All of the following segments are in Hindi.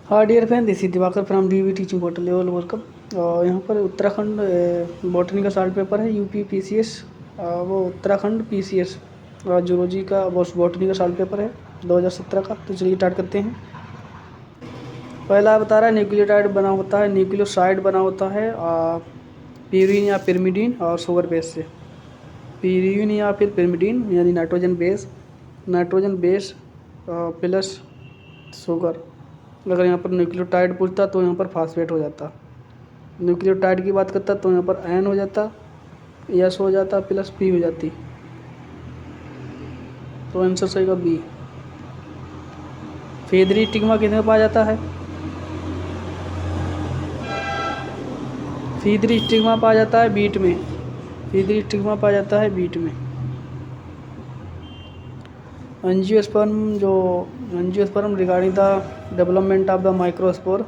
हाँ dear friend, this is Diwakar from the teaching portal level welcome. और यहाँ पर उत्तराखंड बॉटनी का साल्ट पेपर है, यूपी पीसीएस, वो उत्तराखंड पीसीएस और जूलॉजी का बॉटनी का साल्ट पेपर है 2017 का। तो चलिए स्टार्ट करते हैं। पहला बता रहा है न्यूक्लियोटाइड बना होता है, न्यूक्लियोसाइड बना होता है प्यूरिन या पिरिमिडीन और शुगर बेस से। प्यूरिन या फिर पिरिमिडीन यानी नाइट्रोजन बेस प्लस शुगर। अगर यहाँ पर न्यूक्लियोटाइड पूछता तो यहाँ पर फास्फेट हो जाता। न्यूक्लियोटाइड की बात करता तो यहाँ पर एन हो जाता, एस हो जाता, प्लस पी हो जाती। तो आंसर सही का बी। फेदरी स्टिग्मा किसमें पाया जाता है? फीदरी स्टिग्मा पाया जाता है बीट में। फीदरी स्टिग्मा पाया जाता है बीट में। Angiosperm regarding the development of the microspore.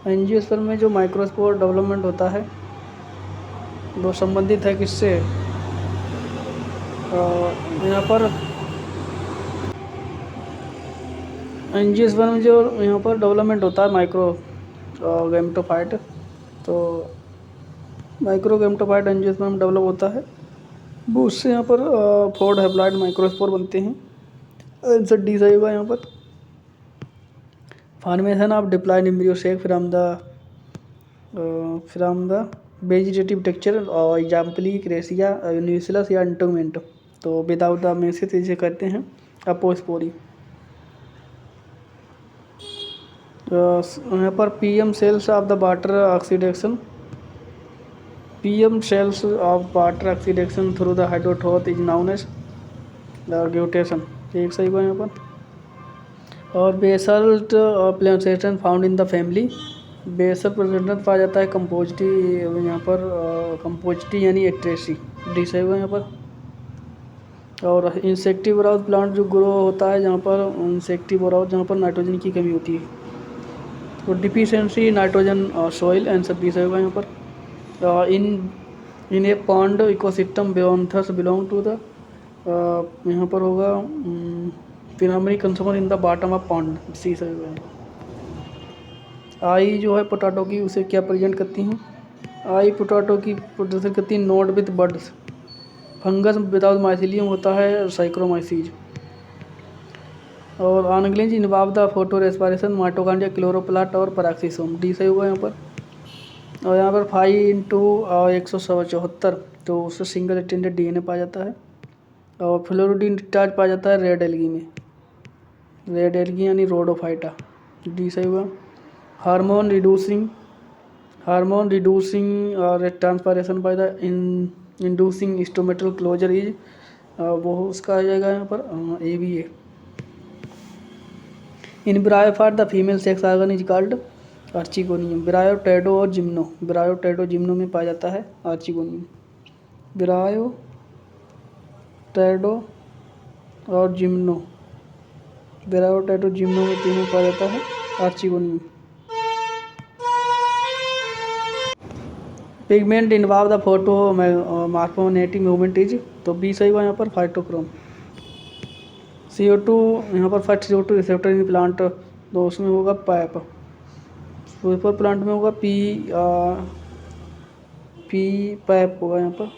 Angiosperm में जो माइक्रोस्पोर डेवलपमेंट होता है वो संबंधित है किससे? यहाँ पर एंजियोस्पर्म जो यहाँ पर डेवलपमेंट होता है गैमेटोफाइट, तो गैमेटोफाइट एंजियोस्पर्म डेवलप होता है, वो उससे यहाँ पर 4 हैप्लॉइड माइक्रोस्पोर बनते हैं। आंसर डी सही होगा यहाँ पर। Formation of diploid embryo sac from the vegetative texture और एग्जाम्पली क्रेसिया न्यूसिलस या इंटोमेंट। तो विदाउट द मेसिस इसे कहते हैं अपोस्पोरी। यहाँ पर PM cells of the water oxidation. PM cells of water oxidation through the हाइड्रोट्रोथ इज नाउन एज ग्यूटेशन। एक सही हुआ यहाँ पर। और basal placentation found in the family. Basal present पाया जाता है कंपोजिटी, यहाँ पर कंपोजिटी यानी एक्ट्रेसी। डी सही हुआ यहाँ पर। और इंसेक्टिवोराउस प्लांट जो ग्रो होता है जहाँ पर इंसेक्टिवोराउस जहाँ पर नाइट्रोजन की कमी होती है, तो deficiency nitrogen soil. Answer B सही होगा यहाँ पर। In a pond ecosystem benthos belong to the, यहाँ पर होगा primary consumer in the bottom of pond. C सही होगा। आई जो है पोटैटो की, उसे क्या प्रेजेंट करती हैं? आई पोटैटो की प्रोड्यूस करती है node with buds. Fungus without mycelium होता है साइक्रोमाइसीज। और organelles involve the photo respiration mitochondria chloroplast और पैराक्सीसोम। डी सही होगा यहाँ पर। और यहाँ पर 5 × 174, तो उससे सिंगल स्टैंडर्ड डीएनए पाया जाता है। और फ्लोरोडिन डिस्चार्ज पाया जाता है रेड एल्गी में। रेड एल्गी यानी रोडोफाइटा। डी सही हुआ। हार्मोन रिड्यूसिंग और transpiration by the inducing stomatal closure is, वो उसका आ जाएगा यहाँ पर A B A. In bryophyte the female sex organ is called archegonium. Bryo pterido और जिम्नो में पाया जाता है आर्चिगोनियम। ब्रायोटेडो और जिम्नो में तीनों पाया जाता है archegonium. Pigment involve the photo morphogenetic movement is, तो बी सही हुआ यहाँ पर फाइटोक्रोम। CO2 यहाँ पर first CO2 receptor in plant, तो उसमें होगा पैप। सुपर प्लांट में होगा पी पैप होगा यहाँ पर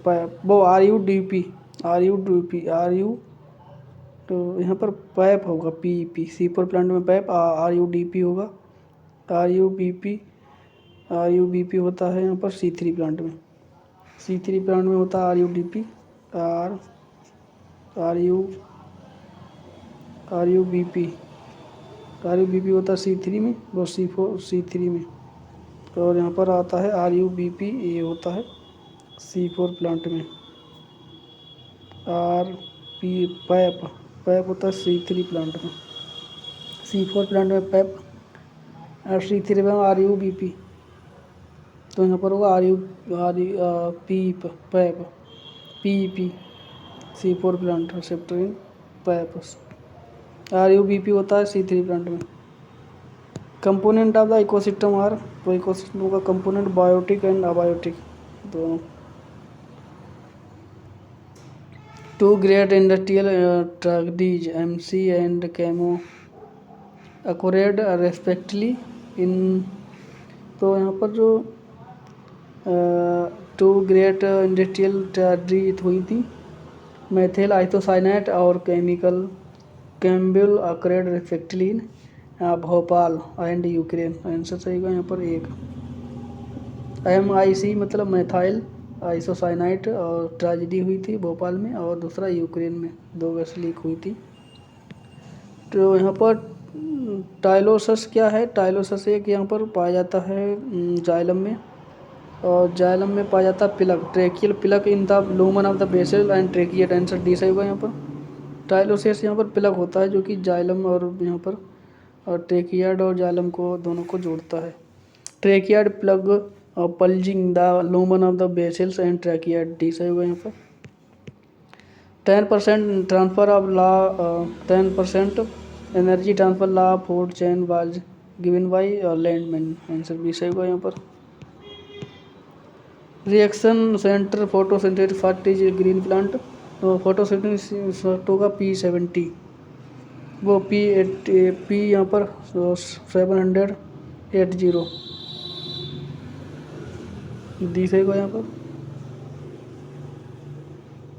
पैप। वो RUDP, तो यहाँ पर पैप होगा PEP। सुपर प्लांट में पैप RUDP होगा। RUBP होता है यहाँ पर C3 प्लांट में। C3 प्लांट में होता है RUDP RUBP होता है C3 में और C4 C3 में। और यहाँ पर आता है RUBP, ये होता है C4 प्लांट में। पैप होता है C3 प्लांट में। C4 प्लांट में पैप और C3 में RUBP, तो यहाँ पर होगा pep PEP C4 plant receptor in pep. RUBP होता है C3 प्लांट में। Component of the ecosystem are, तो इकोसिस्टम का कंपोनेंट बायोटिक एंड अबायोटिक दोनों। Two great industrial tragedies, MC and Camo, occurred respectively in, तो यहाँ पर जो टू ग्रेट इंडस्ट्रियल ट्रेजेडी हुई थी, मेथिल आइसोसाइनेट और केमिकल कैम्बिल occurred respectively in Bhopal and Ukraine. Answer सही होगा यहाँ पर एक। MIC मतलब मेथाइल आइसोसाइनाइट और ट्रेजेडी हुई थी भोपाल में, और दूसरा यूक्रेन में 2 गैस लीक हुई थी। तो यहाँ पर टाइलोसस क्या है, टाइलोसस एक यहाँ पर पाया जाता है जाइलम में, और जाइलम में पाया जाता है plug, tracheal plug in the lumen of the vessel and tracheid. Answer D सही होगा यहाँ पर। टाइलोसस यहाँ पर पिलक होता है जो कि जाइलम और यहाँ पर और ट्रेकियाड और जाइलम को दोनों को जोड़ता है। Tracheid plug bulging the lumen of the vessels and tracheid, D सही होगा यहाँ पर। 10% transfer of law 10% energy transfer law food chain was given by Lindeman. Answer B सही होगा यहाँ पर। Reaction centre photosynthesis first is green plant, तो फोटोसिंथेसिस होगा P70, वो P यहाँ पर 780 दी सही होगा यहाँ पर।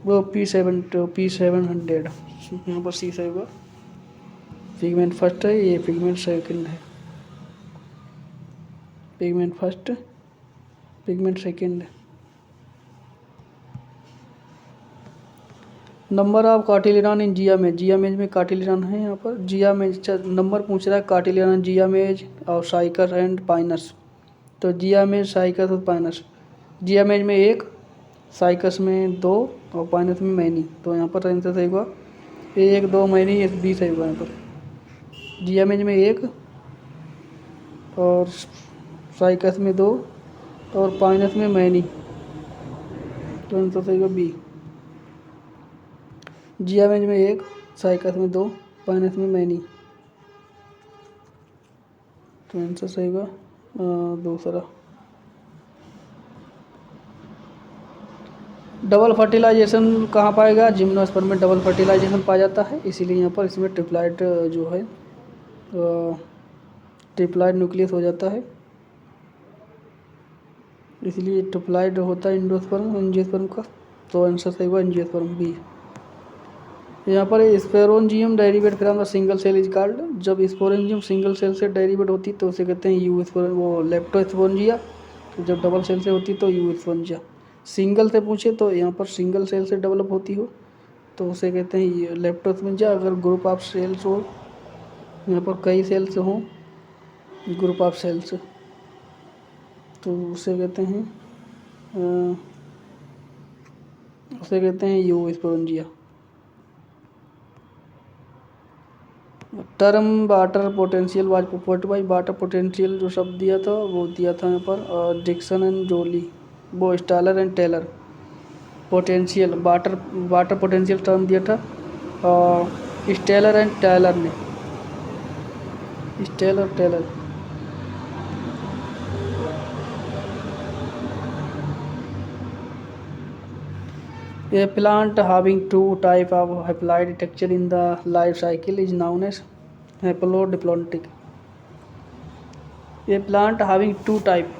वो P700 यहाँ पर सी सही होगा। पिगमेंट फर्स्ट है, ये पिगमेंट सेकंड है। Pigment first, pigment second. Number of cotyledon in Zea mays, Zea mays में कार्टिलियन है यहाँ पर। जियामेज नंबर पूछ रहा है कार्टिलियन, जियामेज और साइकस एंड पाइनस, तो जियामेज साइकस और पाइनस। जियामेज में 1, साइकस में 2 और पाइनस में मैनी, तो यहाँ पर आंसर सही होगा 1, 2 मैनी, ये बी सही होगा यहाँ पर। जियामेज में 1 और साइकस में 2 और पाइनस में मैनी, तो आंसर सही होगा बी। जियामेज में 1, साइकस में 2, पाइनस में मैनी, तो आंसर सही होगा दूसरा। डबल फर्टिलाइजेशन कहाँ पाएगा, जिम्नोस्पर्म में डबल फर्टिलाइजेशन पाया जाता है, इसीलिए यहाँ पर इसमें ट्रिप्लाइड जो है ट्रिप्लाइड न्यूक्लियस हो जाता है, इसलिए ट्रिप्लाइड होता है एंजियोस्पर्म एंजियोस्पर्म का, तो आंसर सही होगा एंजियोस्पर्म बी। यहाँ पर sporangium derivate from the single cell is called, जब स्पोरेंजियम सिंगल सेल से डेरिवेट होती तो उसे कहते हैं यू वो लेप्टोस्पोरेंजिया, जब डबल सेल से होती तो यू स्पोरेंजिया। सिंगल से पूछे तो यहाँ पर सिंगल सेल से डेवलप होती हो तो उसे कहते हैं लेप्टोस्पोरेंजिया। अगर ग्रुप ऑफ सेल्स हो, यहाँ पर कई सेल्स हों, ग्रुप ऑफ सेल्स, तो उसे कहते हैं you sporangia. Term water potential was proposed by, water potential जो शब्द दिया था वो दिया था यहाँ पर डिक्सन एंड जोली, वो Slatyer and Taylor. Potential water potential term दिया था स्टेलर एंड टेलर ने, Slatyer Taylor. A plant having 2 type of haploid structure in the life cycle is known as haplodiploidic। ये प्लांट हैविंग 2 टाइप,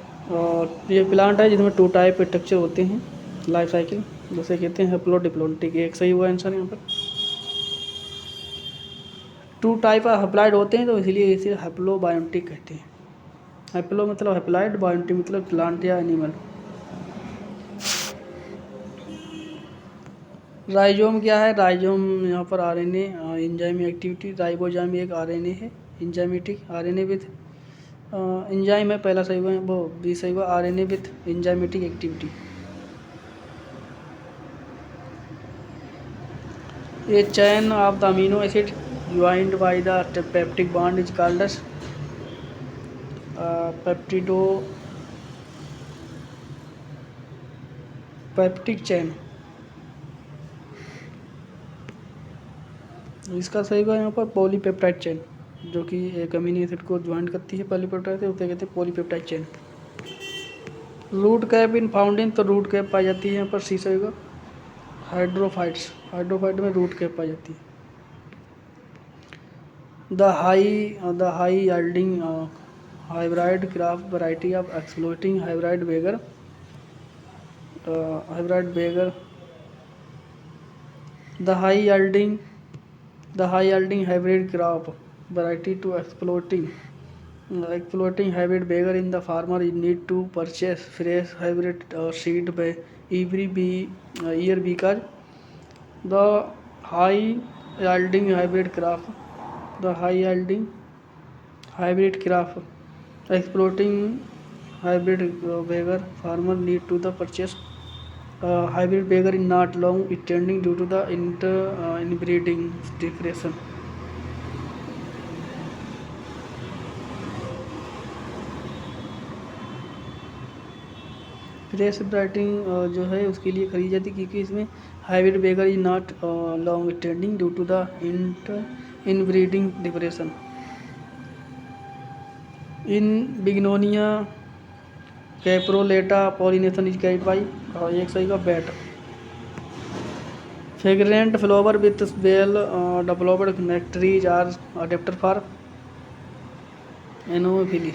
ये प्लांट है जिसमें 2 टाइप स्ट्रक्चर होते हैं लाइफ साइकिल, जैसे कहते हैं हैप्लोडिप्लोइडिक। एक सही हुआ आंसर यहाँ पर। 2 टाइप ऑफ हैप्लॉइड होते हैं तो इसलिए इसे हैप्लोबायोटिक कहते हैं। हैप्लो मतलब हैप्लॉइड, बायोटिक मतलब प्लांट या एनिमल। राइजोम क्या है, राइजोम यहाँ पर आरएनए एंजाइम एक्टिविटी, राइबोजाइम एक आरएनए है एंजाइमेटिक, आरएनए विथ एंजाइम है, पहला सही हुआ है वो बी सही हुआ, RNA with enzymatic activity. A chain of the amino acid joined by the peptic bond is called as peptic chain. इसका सही हुआ यहाँ पर पॉलीपेप्टाइड चेन, जो कि एक अमीनो एसिड को ज्वाइन करती है पॉलीपेप्टाइड से, उसे कहते हैं polypeptide chain. Root cap in found in, तो रूट कैप पाई जाती है यहाँ पर सी सही होगा हाइड्रोफाइट्स। हाइड्रोफाइट में रूट कैप पाई जाती है। The high yielding hybrid crop variety of exploiting hybrid beggar the high yielding hybrid crop variety to exploiting hybrid beggar in the farmer need to purchase fresh hybrid seed by year because the high yielding hybrid crop exploiting hybrid beggar farmer need to the purchase hybrid beggar is not long standing due to the inbreeding depression. Fresh breeding जो है उसके लिए खरीदी जाती है क्योंकि इसमें hybrid vigour is not long standing due to the inbreeding depression. In Bignonia capreolata pollination is carried by एक सही का bat. Fragrant flower with well developed nectaries are adapted for anemophily.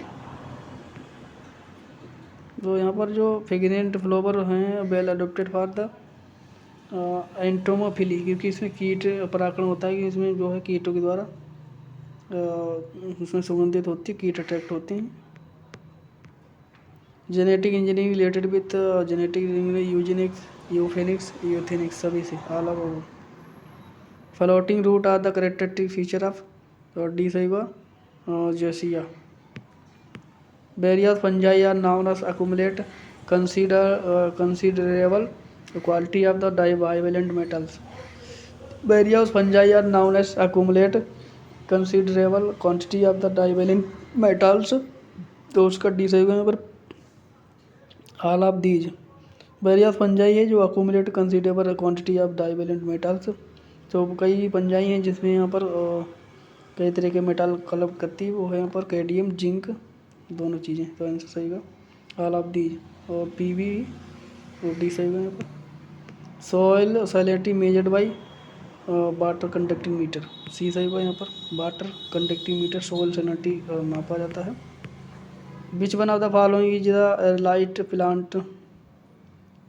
तो यहाँ पर जो फ्रेग्रेंट फ्लावर हैं well adopted for the entomophily क्योंकि इसमें कीट परागण होता है कि इसमें जो है कीटों के द्वारा उसमें सुगंधित होती है, कीट अट्रैक्ट होते हैं। Genetic engineering related with genetic euthenics सभी से अलग हो। Floating root are the characteristic feature of the सही हुआ जोसिया। Various fungi are known as accumulate considerable quality of the divalent metals. Various fungi are known as accumulate considerable quantity of the divalent metals. तो उसका डी सही होगा यहाँ पर all of these. Various fungi है जो accumulate considerable quantity of divalent metals. तो कई फंजाई हैं जिसमें यहाँ पर कई तरह के मेटल कलेक्ट करती है, वो है यहाँ पर कैडमियम जिंक दोनों चीज़ें। तो आंसर सही होगा ऑल ऑफ दीज और पीवी और डी सही होगा यहाँ पर। Soil salinity measured by water conducting meter C सही होगा यहाँ पर। Water conducting meter soil salinity मापा जाता है। Which one of the following is the light plant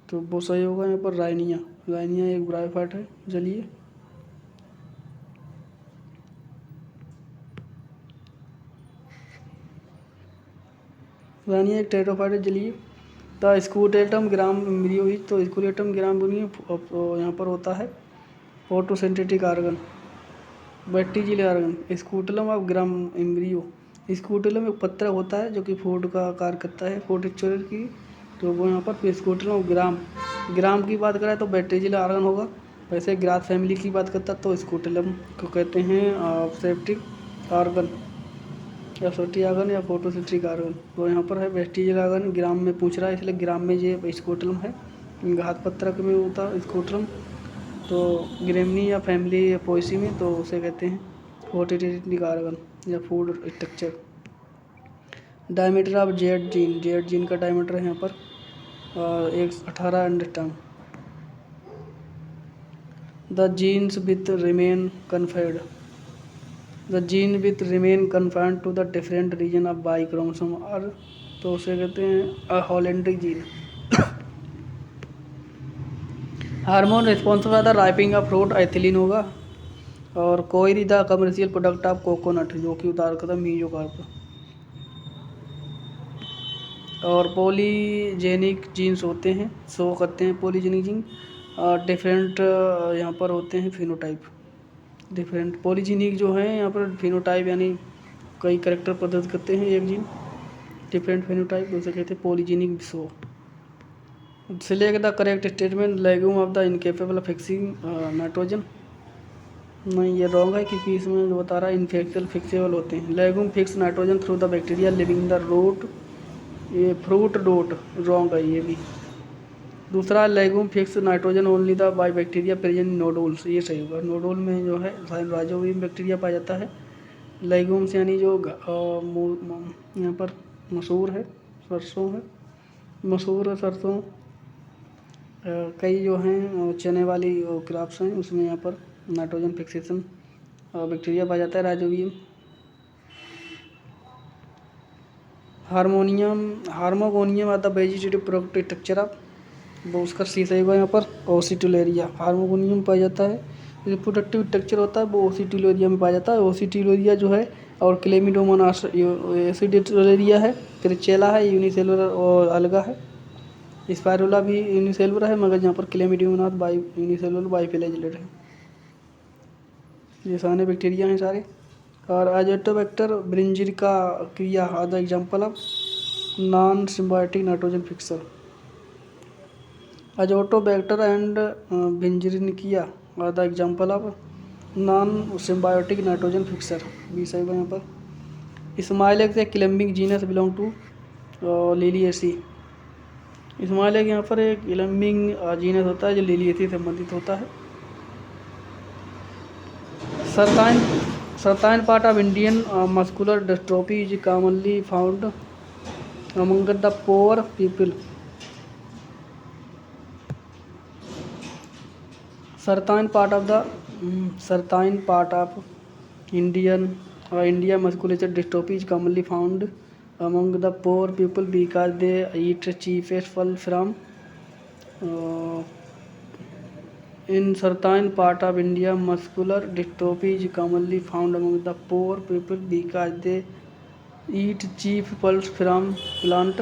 तो वो सही होगा यहाँ पर राइनिया एक ब्रायोफाइट है जलीय। रानिया एक टेट्राफाइट है जलीय। द स्कूटेटम ग्राम एम्ब्रियो ही तो स्कूटेटम ग्राम एम्ब्रियो यहाँ पर होता है photosynthetic organ bacterial organ. Scutellum of gram embryo scutellum एक पत्र होता है जो कि फूड का कार्य करता है फोटोस्टोरेज की। तो वो यहाँ पर स्कूटलम ऑफ ग्राम की बात करें तो बैक्टीरियल ऑर्गन होगा। वैसे ग्रास फैमिली की बात करता तो स्कूटलम को कहते हैं सेप्टिक ऑर्गन या सोटी ऑर्गन या फोटोसिंथेटिक ऑर्गन। तो यहाँ पर है बैक्टीरियल ऑर्गन ग्राम में पूछ रहा है इसलिए ग्राम में ये स्कूटलम है। घात पत्रक में होता है स्कूटलम। तो ग्रेमनी या फैमिली या पोएसी में तो उसे कहते हैं फोटोसिंथेटिक ऑर्गन या food structure. Diameter of Z gene का डायमीटर है यहाँ पर 18 angstrom. The genes with remain confined to the different region of Y chromosome और तो उसे कहते हैं holandric gene. Hormone responsible for the ripening of fruit ethylene होगा। और कोई the commercial product of coconut जो कि उतार करता मीजोकार्प। और पॉलीजेनिक जीन्स होते हैं शो करते हैं पॉलीजेनिक जीन डिफरेंट यहाँ पर होते हैं फिनोटाइप। डिफरेंट पॉलीजेनिक जो है यहाँ पर फिनोटाइप यानी कई कैरेक्टर प्रदर्शित करते हैं एक जीन। डिफरेंट फिनोटाइप उसे कहते हैं polygenic show. Select the correct statement legume of the incapable of fixing nitrogen. नहीं ये रॉन्ग है क्योंकि इसमें जो बता रहा है इनफेक्शल फिक्सेबल होते हैं। Legume fix nitrogen through the bacteria living the root ये फ्रूट डोट रॉन्ग है ये भी। दूसरा legume fix nitrogen only the by bacteria present nodules ये सही होगा। नोडोल में जो है राइजोबियम बैक्टीरिया पाया जाता है। लेगूम्स यानी जो यहाँ पर मसूर है सरसों। कई जो हैं चने वाली क्रॉप्स हैं उसमें यहाँ पर नाइट्रोजन फिक्सेशन बैक्टीरिया पाया जाता है। Rhizobium hormogonium are the vegetative product structure of, वो उसका सी सही होगा यहाँ पर। ओसिटुलेरिया हार्मोगोनियम में पाया जाता है, रिप्रोडक्टिव स्ट्रक्चर होता है वो ओसिटुलेरिया में पाया जाता है। ओसिटुलेरिया जो है और क्लेमिडोमोनास एसिडिटुलेरिया है, फिर चेला है यूनिसेलुलर और अलगा है, स्पाइरुला भी यूनिसेलुलर है मगर यहाँ पर क्लेमिडोमोनास बाई यूनिसेलुलर बाइफिलेजिलेट है। ये सारे बैक्टीरिया हैं सारे। और अजोटोबैक्टर ब्रिंजिरिका क्रिया are the example of non symbiotic nitrogen fixer. Azotobacter and Beijerinckia are the example of non symbiotic nitrogen fixer. B सही है यहाँ पर। Smilax a climbing genus belong to Liliaceae. Smilax यहाँ पर एक क्लाइंबिंग जीनस होता है जो लिलिएसी से संबंधित होता है। Certain part of Indian muscular dystrophy is commonly found among the poor people. Certain part of India muscular dystrophy is commonly found among the poor people because they eat chiefest ful from in certain part of India muscular dystrophy is commonly found among the poor people because they eat chief pulse from plant।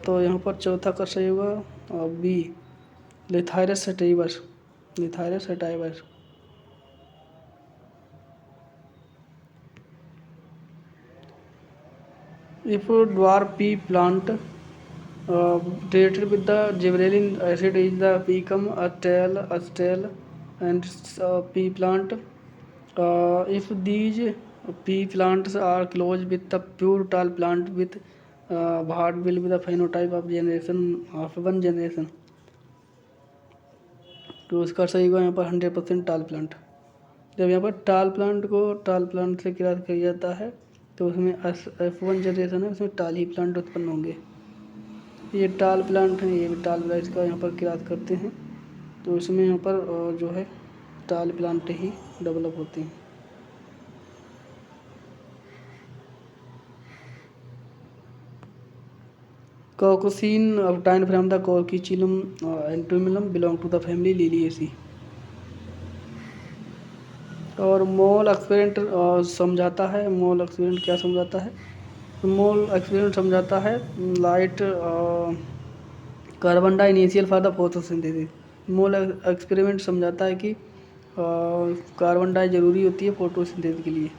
तो यहाँ पर चौथा का सही होगा B Lathyrus sativus. Lathyrus sativus. If dwarf pea plant treated with the gibberellin acid is the become a stale and pea plant. If these pea plants are close with the pure tall plant with what will be the phenotype of generation of one generation। तो उसका सही होगा यहाँ पर 100% टाल प्लांट। जब यहाँ पर टाल प्लांट को टाल प्लांट से क्रॉस किया जाता है तो उसमें F1 जनरेशन है, उसमें टाल ही प्लांट उत्पन्न होंगे। ये टाल प्लांट है, ये भी टाल प्लांट का यहाँ पर क्रॉस करते हैं तो इसमें यहाँ पर जो है टाल प्लांट ही डेवलप होते हैं। Caucasin obtained from the Caucasilum entomilum belong to the family Liliaceae। और मोल एक्सपेरिमेंट समझाता है, मोल एक्सपेरिमेंट क्या समझाता है? मोल एक्सपेरिमेंट समझाता है light carbon di initial for the photosynthesis. Moll experiment समझाता है कि कार्बन डाई जरूरी होती है फोटोसिंथेसिस के लिए।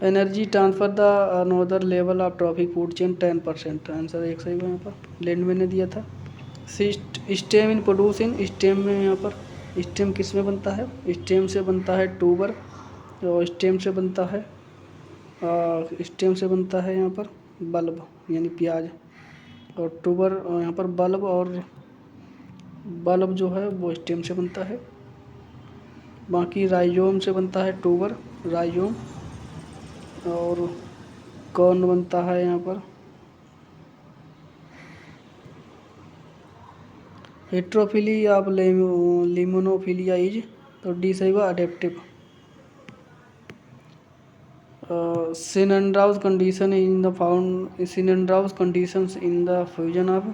Energy transfer the another level of trophic food chain 10%। Answer एक सही है यहाँ पर। लैंड में ने दिया था। Stem in produce in, stem में यहाँ पर स्टेम किस में बनता है? स्टेम से बनता है ट्यूबर, और स्टेम से बनता है यहाँ पर बल्ब यानी प्याज, और ट्यूबर यहाँ पर बल्ब, और बल्ब जो है वो स्टेम से बनता है। बाकी राइजोम से बनता है ट्यूबर राइजोम, और कौन बनता है यहाँ पर हेट्रोफिली ऑफ लिमोनोफिलिया इज, तो डी सही हुआ adaptive. Synandrous condition in the found synandrous conditions in the fusion of,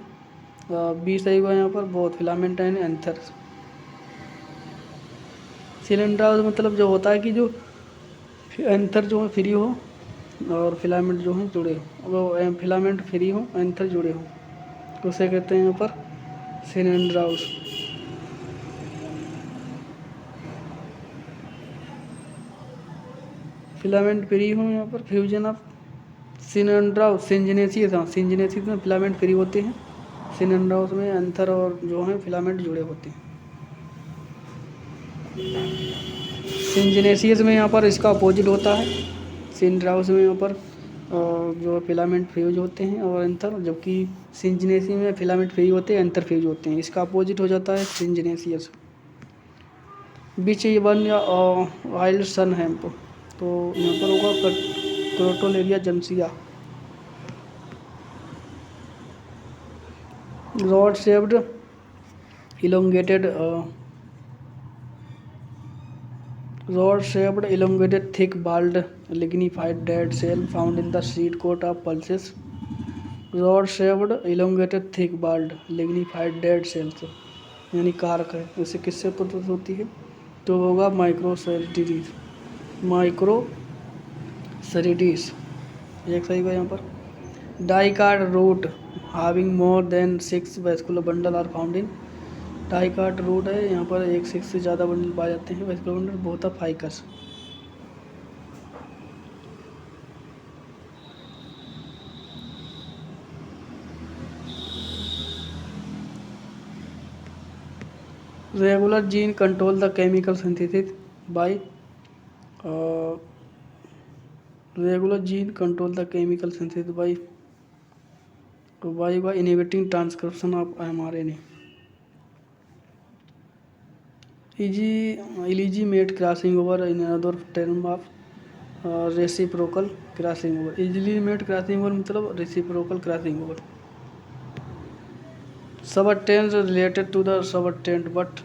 B सही हुआ यहाँ पर both filament and anther. Synandrous मतलब जो होता है कि जो एंथर जो है फ्री हो और फिलामेंट जो है जुड़े हो, वो फिलामेंट फ्री हो एंथर जुड़े हो, तो उसे कहते हैं यहाँ पर सिनेंड्राउस। फिलामेंट फ्री हो यहाँ पर फ्यूजन ऑफ सिनेंड्राउस सिंजिनेसिस। हाँ, सिंजिनेसिस में फिलामेंट फ्री होते हैं, सिनेंड्राउस में एंथर और जो है फिलामेंट जुड़े होते हैं। सिंजिनेसिस में यहाँ पर इसका अपोजिट होता है, सिनेंड्राउस में यहाँ पर जो फिलामेंट फ्यूज होते हैं और एंथर, जबकि सिंजिनेसी में फिलामेंट फ्री होते हैं एंथर फ्यूज होते हैं। इसका अपोजिट हो जाता है सिंजिनेसियस। बीच वन या वाइल्ड सन हैम्प, तो यहाँ पर होगा Crotalaria juncea. Rod shaped elongated thick bald lignified dead cell found in the seed coat of pulses. Rod shaped elongated thick bald lignified dead cells यानी कारक है। इसे किससे प्रस्तुत होती है? तो होगा माइक्रोसेरिडीज। एक सही है यहाँ पर। Dicot root having more than 6 vascular bundle are found in. Dicot root है, यहाँ पर 6 से ज़्यादा बंडल पाए जाते हैं। वेस्कुलर बंडल बहुत of ficus. Regular gene control the chemical synthesis by inhibiting transcription of mRNA. Illegitimate crossing over in another term of reciprocal crossing over. Illegitimate crossing over मतलब reciprocal crossing over. Subordinate related to the subordinate but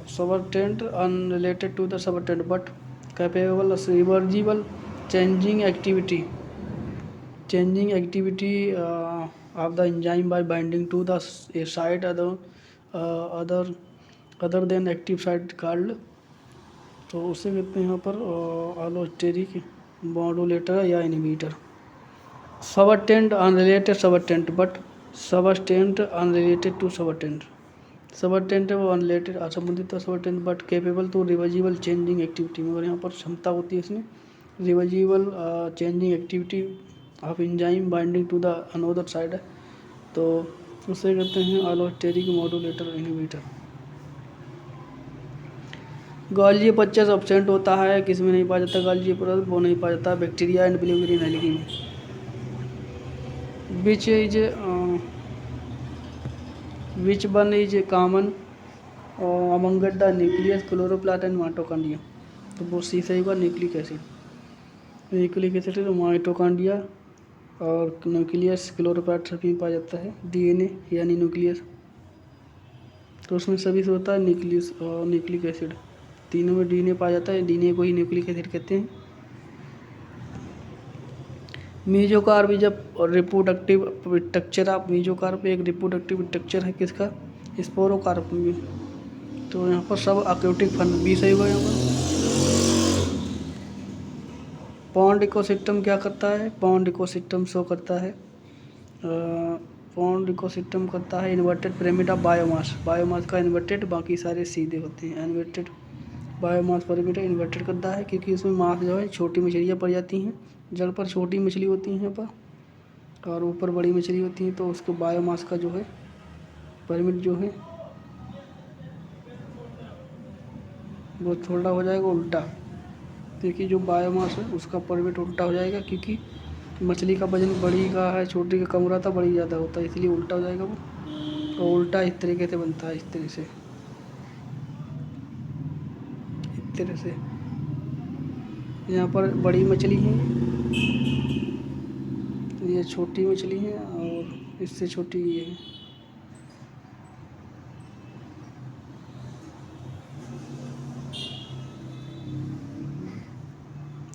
subordinate unrelated to the subordinate but capable of reversible changing activity of the enzyme by binding to the a site other than active site called, तो उसे कहते हैं यहाँ पर अलोस्टेरिक मॉड्यूलेटर या inhibitor. Substrate unrelated substrate but substance unrelated to substrate. Substrate है वो अनरिलेटेड असंबंधित substrate but capable to reversible changing activity, मगर यहाँ पर क्षमता होती है इसमें reversible changing activity of enzyme binding to the another site, तो उसे कहते हैं allosteric modulator inhibitor. Golgi 25 absent होता है, किस में नहीं पाया जाता गॉल्जी पर? वो नहीं पाया जाता बैक्टीरिया एंड ब्लूबेरी एल्गी में। Which one is common among the nucleus chloroplast and mitochondria, तो वो सी सही होगा nucleic acid. Nucleic acid mitochondria और न्यूक्लियस क्लोरोप्लास्ट सभी में पाया जाता है। डीएनए यानी न्यूक्लियस, तो उसमें सभी से होता है न्यूक्लिक एसिड। तीनों में डीएनए पाया जाता है, डीएनए को ही न्यूक्लिक एसिड कहते हैं। मीजोकार्प जब रिप्रोडक्टिव स्ट्रक्चर ऑफ मीजोकार्प एक रिप्रोडक्टिव स्ट्रक्चर है किसका? स्पोरोकार्प में। तो यहाँ पर सब अक्यूटिक फंड भी सही होगा। यहाँ पर पॉन्ड इकोसिस्टम क्या करता है? पॉन्ड इकोसिस्टम शो करता है inverted pyramid of biomass. Biomass का इन्वर्टेड, बाकी सारे सीधे होते हैं। इन्वर्टेड बायोमास पिरामिड इन्वर्टेड करता है क्योंकि उसमें मास जो है छोटी मछलियाँ पड़ जाती हैं। जल पर छोटी मछली होती हैं यहाँ पर और ऊपर बड़ी मछली होती हैं, तो उसको बायोमास का जो है पिरामिड जो है वो थोड़ा हो जाएगा उल्टा, क्योंकि जो बायोमास है उसका पिरामिड उल्टा हो जाएगा, क्योंकि मछली का वजन बड़ी का है छोटी का कम हो रहा था, बड़ी ज़्यादा होता है, इसलिए उल्टा हो जाएगा वो। और उल्टा इस तरीके से बनता है, इस तरह से। यहाँ पर बड़ी मछली है, ये छोटी मछली है और इससे छोटी ये है।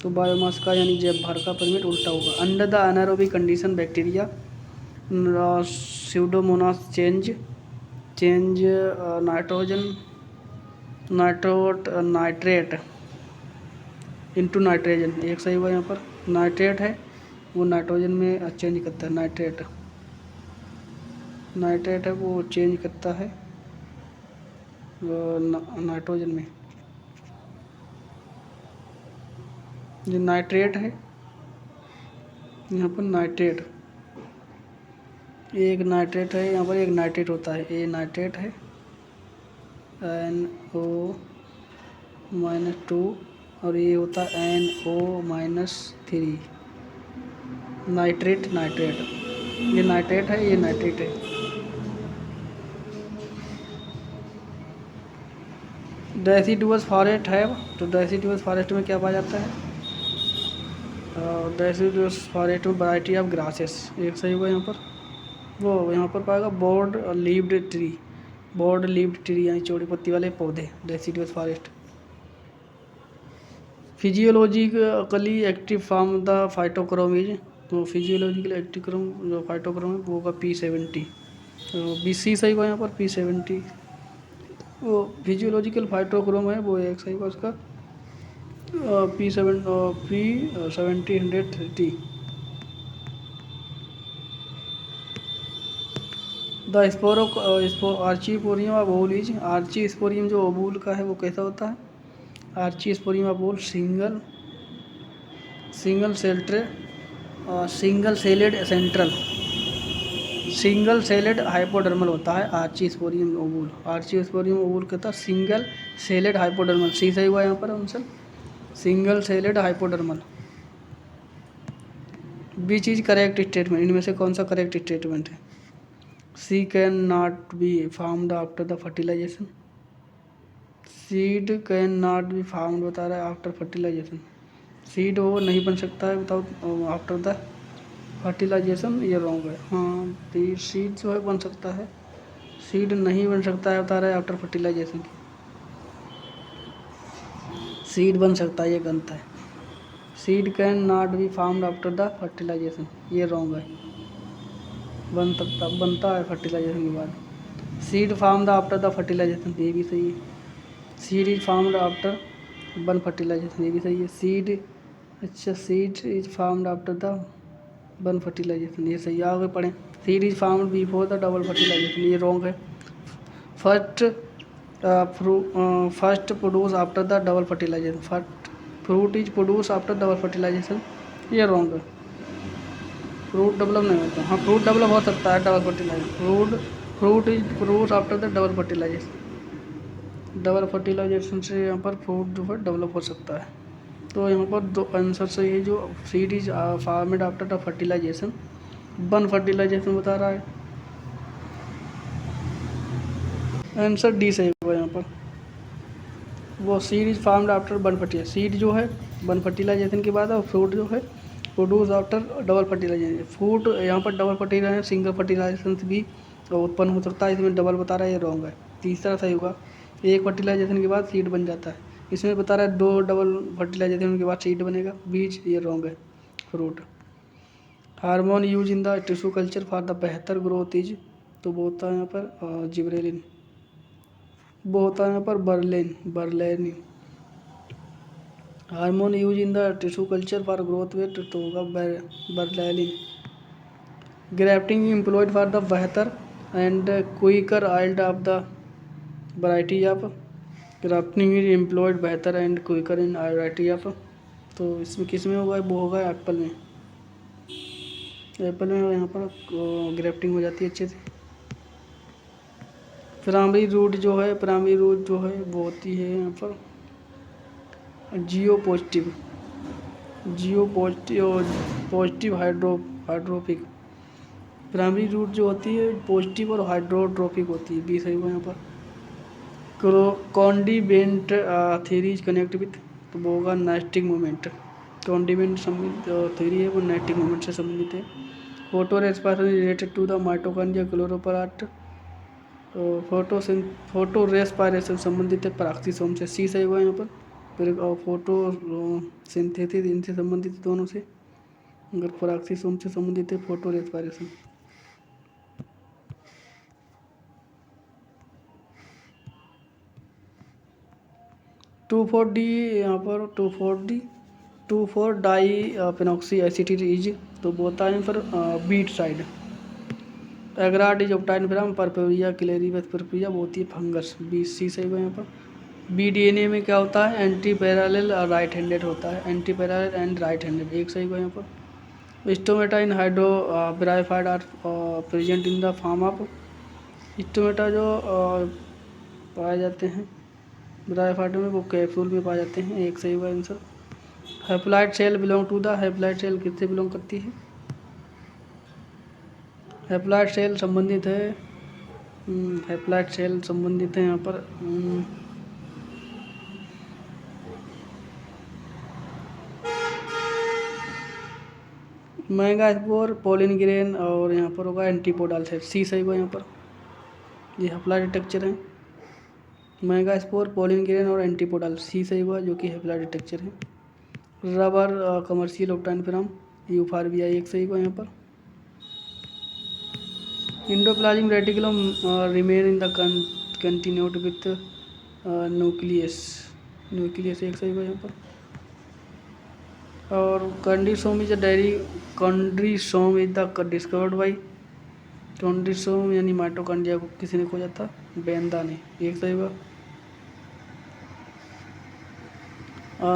तो बायोमास का यानी जैव भार का पिरामिड उल्टा होगा। Under the anaerobic condition bacteria Pseudomonas change nitrate into nitrogen. एक सही हुआ यहाँ पर। नाइट्रेट है वो नाइट्रोजन में चेंज करता है। नाइट्रेट है वो चेंज करता है नाइट्रोजन में। ये नाइट्रेट है, यहाँ पर नाइट्रेट, एक नाइट्रेट है, यहाँ पर एक नाइट्रेट होता है। ये नाइट्रेट है NO-2 और ये होता है NO-3। नाइट्रेट ये नाइट्रेट है, ये नाइट्रेट है। डेसिडुअस फॉरेस्ट है, तो डेसिडुअस फॉरेस्ट में क्या पाया जाता है? डेसिडुअस फॉरेस्ट में वैरायटी ऑफ ग्रासेस। एक सही हुआ यहाँ पर। वो यहाँ पर पाएगा board levied tree, board levied tree यानी चौड़ी पत्ती वाले पौधे, deciduous forest. Physiologically active form the phytochrome is, तो फिजियोलॉजिकली एक्टिव क्रम जो फाइटोक्रोम है वो होगा P70, तो BC सही होगा यहाँ पर P70। वो फिजियोलॉजिकल फाइटोक्रोम है वो एक सही होगा उसका P70 the sporo archesporium of ovule is, archesporium जो ओवूल का है वो कैसा होता है? Archesporium of ovule single celled single celled central, single celled hypodermal होता है आर्चीस्पोरियम ओवूल। आर्चीस्पोरियम ओवूल कहता है सिंगल सेलेड हाइपोडर्मल, सी सही हुआ यहाँ पर answer, single celled hypodermal. Which is correct statement, इनमें से कौन सा करेक्ट स्टेटमेंट है? Seed can not be formed after the fertilisation, seed can not be formed बता रहा है आफ्टर फर्टिलाइजेशन, सीड वो नहीं बन सकता है विदाउट आफ्टर द फर्टिलाइजेशन, ये रॉन्ग है। हाँ सीड जो है बन सकता है, सीड नहीं बन सकता है बता रहा है आफ्टर फर्टिलाइजेशन, सीड बन सकता है ये गलत है। Seed can not be formed after the fertilization, ये रॉन्ग है, बनता है फर्टिलाइजेशन के बाद। Seed formed after the fertilization, ये भी सही है। Seed is formed after one fertilization, ये भी सही है। सीड, अच्छा seed is formed after the one fertilization, ये सही है। आगे पढ़ें, seed is formed before the double fertilization, ये रॉन्ग है। First first produce after the double fertilisation, first fruit is produce after double fertilization, ये रॉन्ग है। फ्रूट डेवलप नहीं होता, हाँ फ्रूट डेवलप हो सकता है double fertilization, fruit is produce after the double fertilization, double fertilization से यहाँ पर फ्रूट जो है डेवलप हो सकता है। तो यहाँ पर दो आंसर सही है, जो seed is formed after the fertilisation, one fertilisation बता रहा है। आंसर डी सही होगा यहाँ पर, वो seed is formed after one fertilization, seed जो है वन फर्टिलाइजेशन के बाद और फ्रूट जो है produce after double fertilization. Fruit यहाँ पर डबल फर्टिलाइजेशन सिंगल फर्टिलाइजेशन से भी उत्पन्न हो सकता है, इसमें डबल बता रहा है, ये रॉन्ग है। तीसरा सही होगा, एक फर्टिलाइजेशन के बाद सीड बन जाता है, इसमें बता रहा है दो डबल फर्टिलाइजेशन के बाद सीड बनेगा, बीज, ये रॉन्ग है। Fruit hormone use in the tissue culture for the बेहतर ग्रोथ इज, तो वो होता है यहाँ पर जिब्रेलिन, वो होता है यहाँ पर बर्लेनिन। Hormone use in the tissue culture for growth what, तो होगा बर्लेनिन। ग्राफ्टिंग एम्प्लॉयड फॉर द बेहतर and quicker yield of the variety of, grafting is employed बेहतर and quicker in variety of, तो इसमें किस में होगा? वो होगा एप्पल में, एप्पल में यहाँ पर ग्राफ्टिंग हो जाती है अच्छे से। प्राइमरी रूट जो है वो होती है यहाँ पर जियो पॉजिटिव हाइड्रोफिक, प्राइमरी रूट जो होती है पॉजिटिव और हाइड्रोट्रोपिक होती है, बी सही हुआ यहाँ पर। कॉन्डिवेंट थ्योरी कनेक्ट विथ, तो वो होगा नाइस्टिक मोमेंट, कॉन्डिवेंट संबंधित थ्योरी है वो नाइस्टिक मोमेंट से संबंधित है। Photo respiration related to the mitochondria chloroplast, photo respiration संबंधित है पराक्सीसोम से, सी सही हुआ यहाँ पर। फिर फोटो सिंथेसिस इनसे संबंधित है दोनों से, अगर पराक्सीसोम से संबंधित है photo respiration. Two four di phenoxy acetic is, तो बोलता है यहाँ पर weedicide. Agar is obtained from परपेरिया क्लेरिबस परपेरिया, वो होती है फंगस, बी सी सही हुआ यहाँ पर। BDNA में क्या होता है? एंटी पैरेलल और राइट हैंडेड होता है, anti parallel and right handed, एक सही हुआ यहाँ पर। Stomata in hydro bryophyte are present in the form of, stomata जो पाए जाते हैं ब्राइफाइड में वो कैप्सूल में पाए जाते हैं, एक सही हुआ answer. Haploid cell belong to the, haploid cell किससे बिलोंग करती है? हैप्लॉइड सेल संबंधित है, हैप्लॉइड सेल संबंधित है यहाँ पर महंगा स्पोर पोलिन ग्रेन और यहाँ पर होगा एंटीपोडाल सेट, सी सही होगा यहाँ पर। ये हैप्लॉइड स्ट्रक्चर है, महंगा स्पोर पोलिन ग्रेन और एंटीपोडाल, सी सही हुआ जो कि हैप्लॉइड स्ट्रक्चर है। रबर कमर्शियल ऑक्टाइनफ्राम यूफारबिया, एक सही हुआ यहाँ पर। Endoplasmic reticulum remain in the continued with nucleus, nucleus एक सही हुआ यहाँ पर। और chondriosome is a diary, chondriosome is the discovered by, chondriosome यानी माइटोकॉन्ड्रिया को किसी ने खोजा था, बेंदा ने, एक सही हुआ।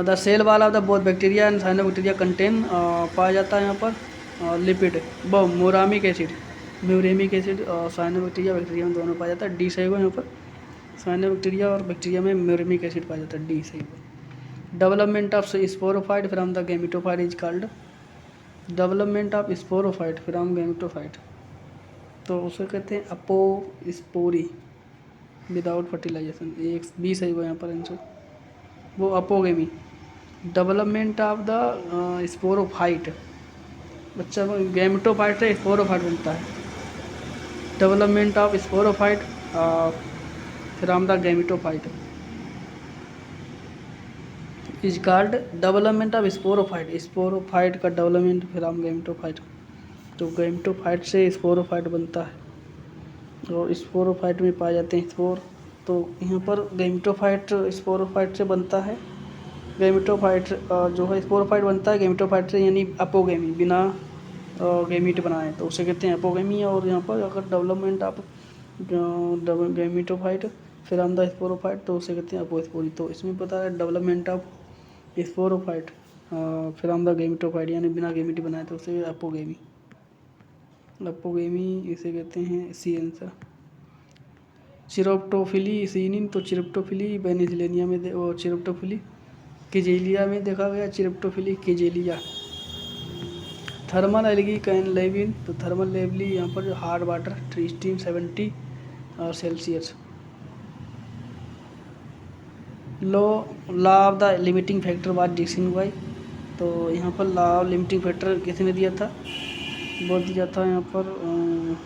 The cell wall of the both bacteria and cyanobacteria contain, पाया जाता है यहाँ पर लिपिड वो मोरामिक एसिड, म्यूरेमिक एसिड और साइनोबैक्टीरिया बैक्टीरिया में दोनों पाया जाता है, डी सही हुआ यहाँ पर। साइनोबैक्टीरिया और बैक्टीरिया में म्यूरेमिक एसिड पाया जाता है, डी सही हुआ। Development of sporophyte from the gametophyte is called, development of sporophyte from gametophyte, तो उसे कहते हैं अपोस्पोरी विदाउट फर्टिलाइजेशन, एक बी सही हुआ यहाँ पर आंसर, वो अपोगेमी। डेवलपमेंट ऑफ द स्पोरोफाइट, बच्चा गैमेटोफाइट से स्पोरोफाइट बनता है, development of sporophyte from the gametophyte is called development of sporophyte, sporophyte का डेवलपमेंट फ्रॉम गैमेटोफाइट, तो गैमेटोफाइट से स्पोरोफाइट बनता है और स्पोरोफाइट में पाए जाते हैं स्पोर, तो यहाँ पर गैमेटोफाइट स्पोरोफाइट से बनता है, गैमेटोफाइट जो है स्पोरोफाइट बनता है गैमेटोफाइट से, यानी अपोगेमी, बिना गैमीट बनाए, तो उसे कहते हैं अपोगेमी। और यहाँ पर अगर development of gametophyte from the sporophyte तो उसे कहते हैं अपोस्पोरी, तो इसमें पता है development of sporophyte from the gametophyte यानी बिना गैमीट बनाए, तो उसे अपोगेमी, अपोगेमी इसे कहते हैं, सी आंसर। चिरोप्टोफिली सीनिन, तो चिरोप्टोफिली वेनेजुएला में और चिरोप्टोफिली किजेलिया में देखा गया, chiropterophily Kigelia. Thermal algae can live in, तो थर्मल लेवली यहाँ पर hard water 370 Celsius. Law of the limiting factor was discussed by, तो यहाँ पर लॉ ऑफ लिमिटिंग फैक्टर किसने दिया था, वो दिया था यहाँ पर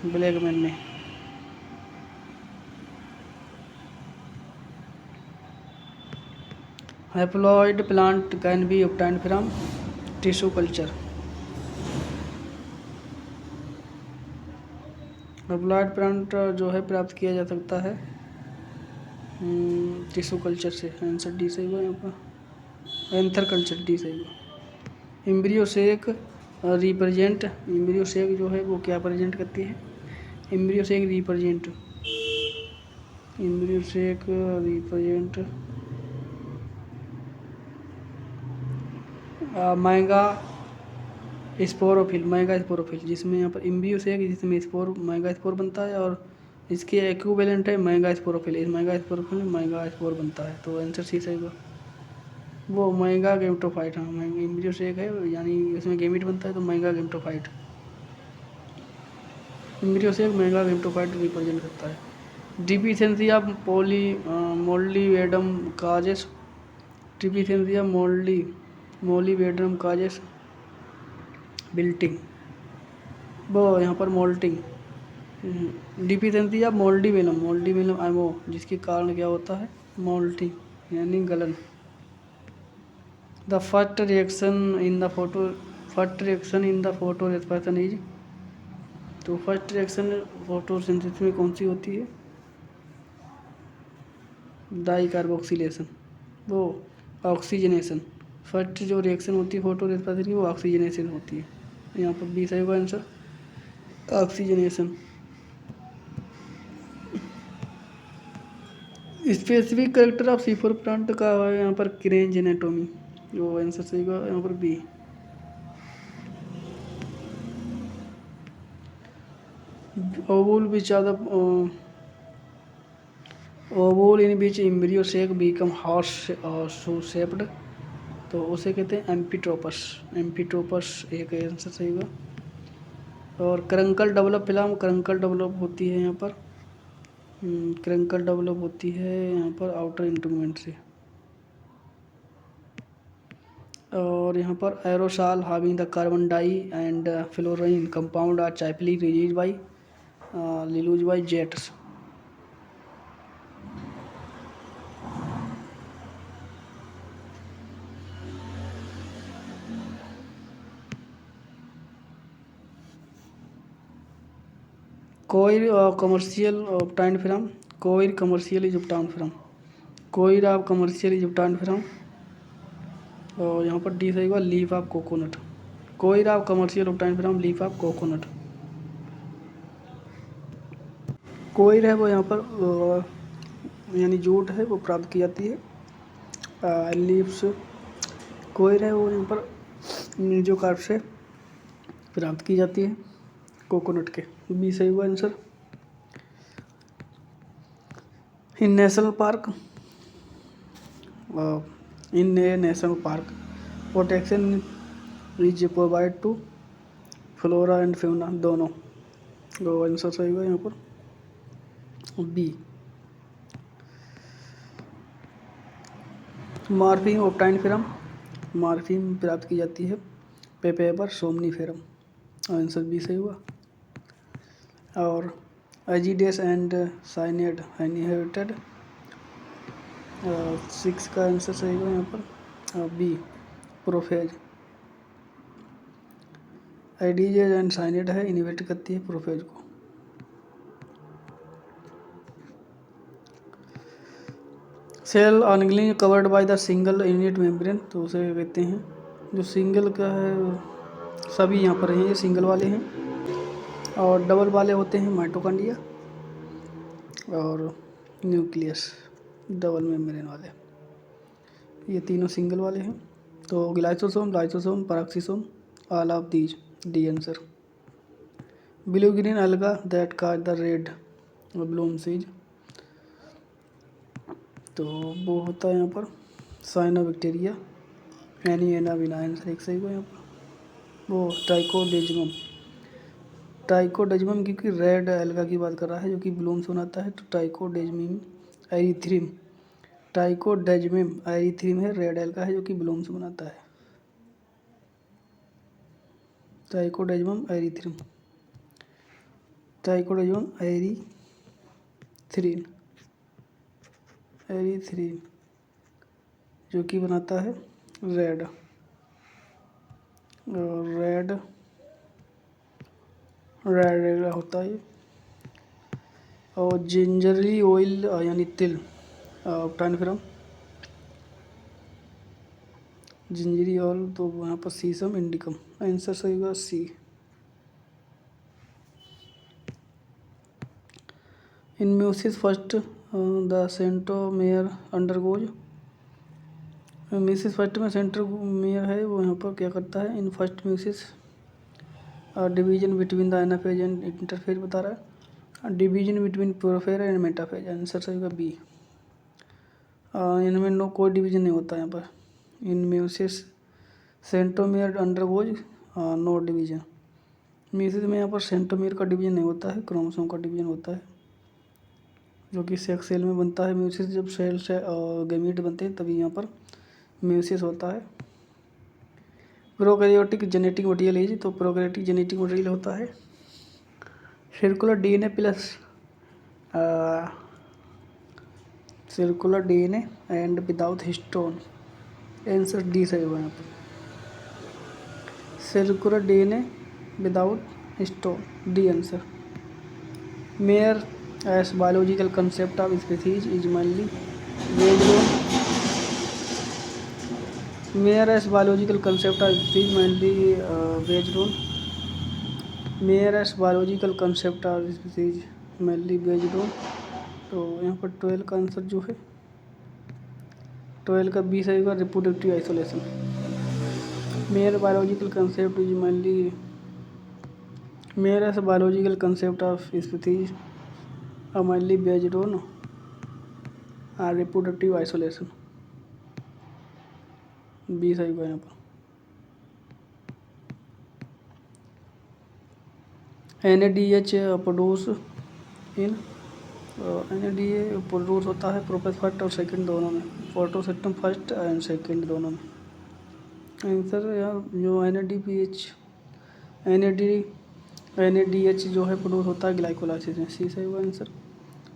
ब्लैकमैन ने। Haploid plant can be obtained from tissue culture, haploid plant जो है प्राप्त किया जा सकता है टिश्यू कल्चर से, आंसर डी सही हुआ यहाँ पर, एंथर कल्चर डी सही हुआ। Embryo sac represent, embryo sac जो है वो क्या प्रेजेंट करती है, embryo sac represent, embryo sac represent महंगा स्पोरोफिल, महंगा स्पोरोफिल, जिसमें यहाँ पर एम्ब्रियो सेक जिसमें स्पोर महंगा स्पोर बनता है और इसके इक्विवेलेंट है महंगा स्पोरोफिल, इस महंगा स्पोरोफिल में महंगा स्पोर बनता है, तो आंसर सी सही हुआ। वो महंगा गैमेटोफाइट, हाँ महंगा एम्ब्रियो सेक है यानी इसमें गैमीट बनता है, तो महंगा गैमेटोफाइट, एम्ब्रियो सेक महंगा गैमेटोफाइट रिप्रेजेंट करता है। Deficiency of molybdenum causes, deficiency of molybdenum causes wilting, वो यहाँ पर mottling, deficiency of molybdenum M O, जिसके कारण क्या होता है मोल्टिंग यानी गलन। The first reaction in the photorespiration is, तो फर्स्ट रिएक्शन फोटोसिंथेसिस में कौन सी होती है, डाइकार्बोक्सिलेशन, वो ऑक्सीजनेशन, फर्स्ट जो रिएक्शन होती है फोटोरेस्पिरेशन की वो ऑक्सीजनेशन होती है, यहाँ पर बी सही होगा answer, oxygenation. Specific character of C4 plant का है यहाँ पर क्रेंज एनाटोमी, वो आंसर सही होगा यहाँ पर B. Ovule which are the ovule in which embryo sac become horse shaped, तो उसे कहते हैं एम्फिट्रोपस, एम्फिट्रोपस एक आंसर सही होगा। और क्रंकल डेवलप फिल्म, क्रंकल डेवलप होती है यहाँ पर, क्रंकल डेवलप होती है यहाँ पर आउटर इंटरमेंट से। और यहाँ पर aerosol having the carbon dye and fluorine compound are typically released by jets. Coir commercial obtained from coir commercial is obtained from coir of commercial is obtained from और यहाँ पर डी सही होगा leaf of coconut coir of commercial obtained from leaf of coconut coir है वो यहाँ पर यानी जूट है वो प्राप्त की जाती है लीव्स कोयर है वो यहाँ पर जो कार्प से प्राप्त की जाती है कोकोनट के बी सही हुआ answer in national park in a national park protection is provide to flora and fauna दोनों तो आंसर सही हुआ यहाँ पर B morphine obtained from morphine प्राप्त की जाती है पेपर सोमनीफेरम आंसर बी सही हुआ और एजिडेस एंड साइनेड इनहेरिटेड 6 का आंसर सही हुआ यहाँ पर बी प्रोफेज एडिजेज एंड साइनेड है इनहिबिट करती है प्रोफेज को सेल अनग्लिंग covered by the single unit membrane तो उसे कहते हैं जो सिंगल का है सभी यहाँ पर हैं ये सिंगल वाले हैं और डबल वाले होते हैं माइटोकॉन्ड्रिया और न्यूक्लियस डबल मेम्ब्रेन वाले ये तीनों सिंगल वाले हैं तो glyoxysome lysosome peroxisome all of these D answer blue green alga that cause the red bloom seas तो वो होता है यहाँ पर साइनोबैक्टीरिया एनियना बिना आंसर एक सही हुआ यहाँ पर वो ट्राइकोडेजमम क्योंकि रेड एल्गा की बात कर रहा है जो कि ब्लूम्स बनाता है तो ट्राइकोडेजमम एरीथ्रिम है रेड एल्गा है जो कि ब्लूम्स बनाता है ट्राइकोडेजमम एरीथ्रिन जो कि बनाता है रेड होता है और जिंजरी ऑयल यानी तिल ऑब्टेन फ्रॉम जिंजरी ऑयल तो यहाँ पर सीसम इंडिकम आंसर सही होगा C in meiosis first the centromere undergoes meiosis first में सेंट्रोमेयर है वो यहाँ पर क्या करता है in first meiosis division between the anaphase and interphase बता रहा है division between prophase and metaphase answer सही होगा बी इनमें नो कोई डिवीजन नहीं होता यहाँ पर in meiosis centromere undergoes no division meiosis में यहाँ पर सेंट्रोमेयर का डिवीजन नहीं होता है क्रोमोसोम का डिवीजन होता है जो कि सेक्स सेल में बनता है म्यूसिस जब सेल से गैमीट बनते हैं तभी यहाँ पर म्यूसिस होता है प्रोकैरियोटिक जेनेटिक मटेरियल तो प्रोकैरियोटिक जेनेटिक मटेरियल होता है circular DNA plus circular DNA and without histone answer D सही हुआ यहाँ पर circular DNA without histone D answer mayor S biological concept of species is mainly based on mayor S biological concept of species mainly based on mayor S biological concept of species mainly based on तो यहाँ पर 12 का आंसर जो है 12 का बी सही होगा reproductive isolation Mayr biological concept is mainly Mayr's biological concept of species are mainly based on reproductive isolation B सही हुआ यहाँ पर NADH produce in NADH produce होता है प्रोपेस फर्स्ट और सेकंड दोनों में फोटोसिस्टम फर्स्ट एंड सेकंड दोनों में आंसर यार जो NADH जो है प्रोड्यूस होता है ग्लाइकोलाइसिस में, सी सही हुआ answer.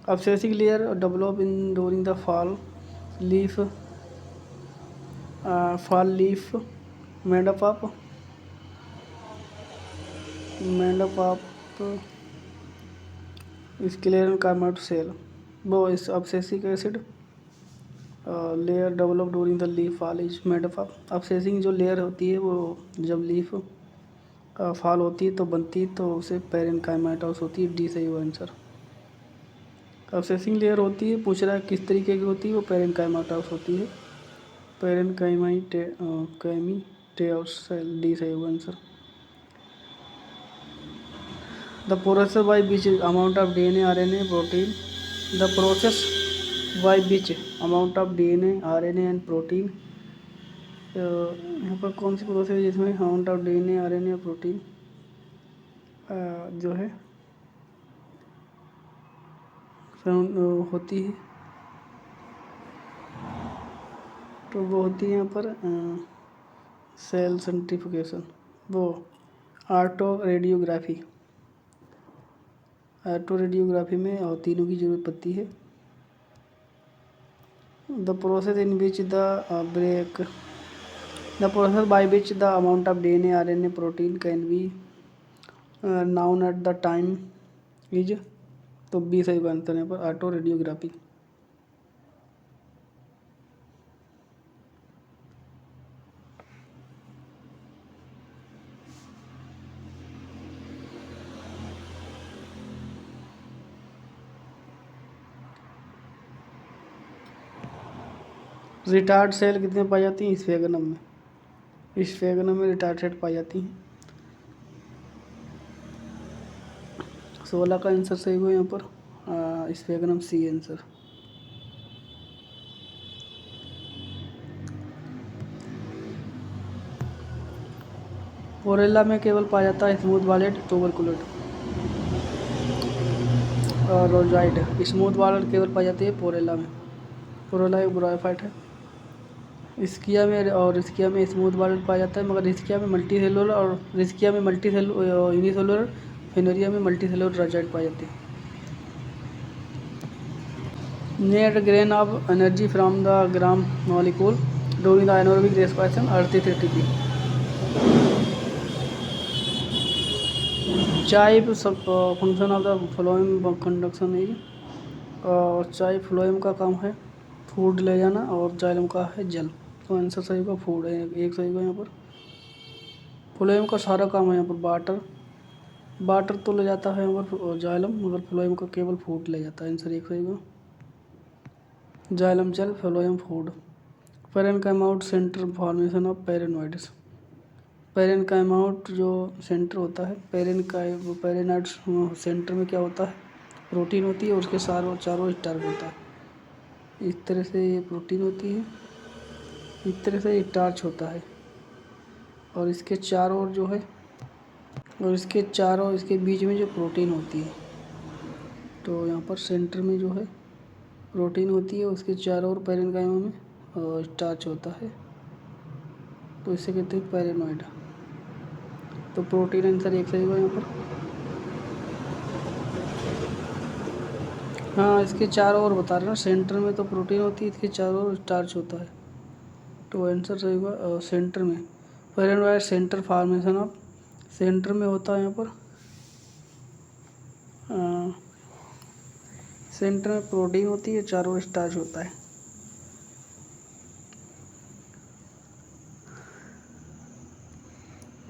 Abscisic layer develop in during the leaf fall leaf made up of scleral chromat cell, वो इस abscisic acid layer develop during the leaf fall is made up of. Abscission जो लेयर होती है वो जब लीफ फॉल होती है तो बनती है, तो उसे पेरेनकाइमाटोस होती है, डी सही हुआ आंसर। अब्सेसिंग लेयर होती है, पूछ रहा है किस तरीके की होती है, वो पेरेनकाइमाटोस होती है, पेरेनकाइमाटेओस सेल, डी सही हुआ answer. The process by which amount of DNA, RNA, protein. The process by which amount of DNA, RNA and protein. यहाँ पर कौन सी प्रोसेस है जिसमें अमाउंट ऑफ DNA, RNA या प्रोटीन जो है होती है, तो वो होती है यहाँ पर सेल सेंट्रीफ्यूगेशन, वो ऑटो रेडियोग्राफी में और तीनों की ज़रूरत पड़ती है। The process by which the amount of DNA, RNA, protein can be known at the time is, तो बी सही आंसर यहाँ पर ऑटो रेडियोग्राफी। रिटार्ड सेल कितने पाई जाती हैं? स्फेगनम में रिटार्ड सेल पाई जाती हैं। 16 का आंसर सही हुआ यहाँ पर स्फेगनम, सी आंसर। पोरेला में केवल पाया जाता है स्मूथ वालेट, ट्यूबरकुलेट और रोजाइड। स्मूथ वालेट केवल पाई जाती है पोरेला में। पोरेला एक ब्रायोफाइट है। रिस्किया में स्मूथ वालेट पाया जाता है, मगर रिस्किया में मल्टी सेलुलर यूनिसेलुलर, फिनेरिया में मल्टी सेलुलर रोजाइड पाई जाती है। Net gain of energy from the gram molecule during the anaerobic respiration 38 ATP। Chief function of the phloem conduction is, chief phloem का काम है फूड ले जाना और जाइलम का है जल, तो आंसर सही होगा फूड है, एक सही होगा यहाँ पर। फ्लोएम का सारा काम है यहाँ पर वाटर तो ले जाता है यहाँ पर जाइलम, मगर फ्लोएम का केवल फूड ले जाता है, आंसर एक सही होगा। जाइलम जल, फ्लोएम फूड। पेरेनकाइमाउट सेंटर फॉर्मेशन ऑफ पेरेनोइड्स। पेरेनकाइमाउट जो सेंटर होता है, पेरेनोइड सेंटर में क्या होता है? प्रोटीन होती है और उसके चारों स्टार्च होता है। इस तरह से ये प्रोटीन होती है, इस तरह से स्टार्च होता है, और इसके चारों जो है इसके बीच में जो प्रोटीन होती है, तो यहाँ पर सेंटर में जो है प्रोटीन होती है, उसके चारों ओर पेरेनकाइमा में स्टार्च होता है, तो इसे कहते हैं पेरेनोइड। तो प्रोटीन आंसर एक सही होगा यहाँ पर। हाँ, इसके चारों ओर बता रहे ना, सेंटर में तो प्रोटीन होती है, इसके चारों ओर स्टार्च होता है, तो आंसर सही होगा सेंटर में। पेरेनोइड सेंटर फॉर्मेशन ऑफ, सेंटर में होता है यहाँ पर सेंटर में प्रोटीन होती है, चारों ओर स्टार्च होता है।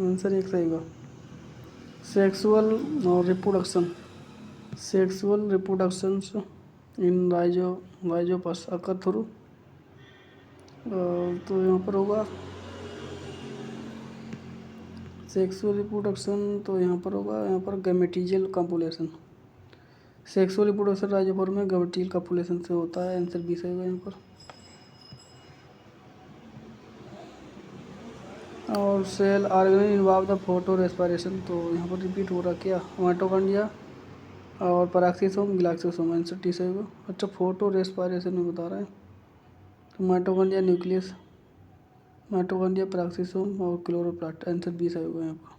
आंसर एक सही होगा। सेक्सुअल रिप्रोडक्शंस इन राइजोपस अकर थ्रू, तो यहाँ पर होगा सेक्सुअल रिप्रोडक्शन, तो यहाँ पर गैमेटियल कॉपुलेशन। सेक्सुअल रिप्रोडक्शन राइजोफोर में गैमेटियल कॉपुलेशन से होता है, आंसर बी सही होगा यहाँ पर। और cell organelle involve the photo respiration, तो यहाँ पर रिपीट हो रहा क्या? माइटोकॉन्ड्रिया और पैराक्सीसोम, ग्लाइकोसोम, आंसर टी सही होगा। अच्छा, फोटो रेस्पिरेशन में बता रहा है, तो माइटोकॉन्ड्रिया, न्यूक्लियस, माइटोकॉन्ड्रिया, पैराक्सीसोम और क्लोरोप्लास्ट। आंसर 20 आएगा यहाँ पर।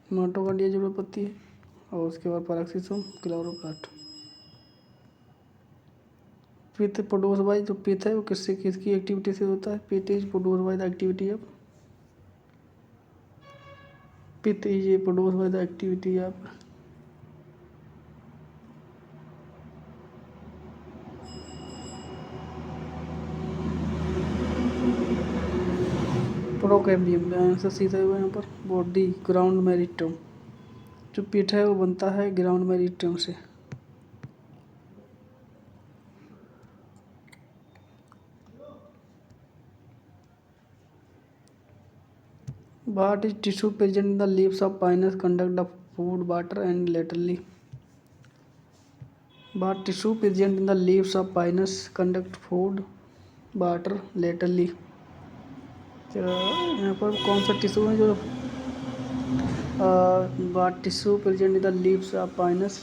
माइटोकॉन्ड्रिया जरूरत पड़ती है और उसके बाद पैराक्सीसोम, क्लोरोप्लास्ट। पित्त प्रोड्यूस बाय, जो पित्त है वो किससे किसकी एक्टिविटी से होता है? Pith is produce by the activity of, pith is produce by the activity of procambium. Answer सीधा हुआ यहाँ पर। बॉडी ग्राउंड मेरिटम, जो पित्त है वो बनता है ग्राउंड मेरिटम से। What is tissue present in the leaves of pinus conduct the food, water and laterally? What tissue present in the leaves of pinus conduct food, water laterally? तो यहाँ पर कौन सा टिश्यू है जो what tissue present in the leaves of pinus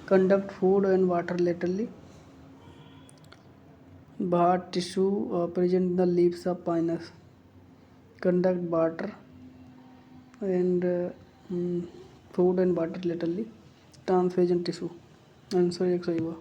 conduct food and water laterally? What tissue present in the leaves of pinus conduct water and food and water laterally? Transphasion tissue। Answer एक सही हुआ।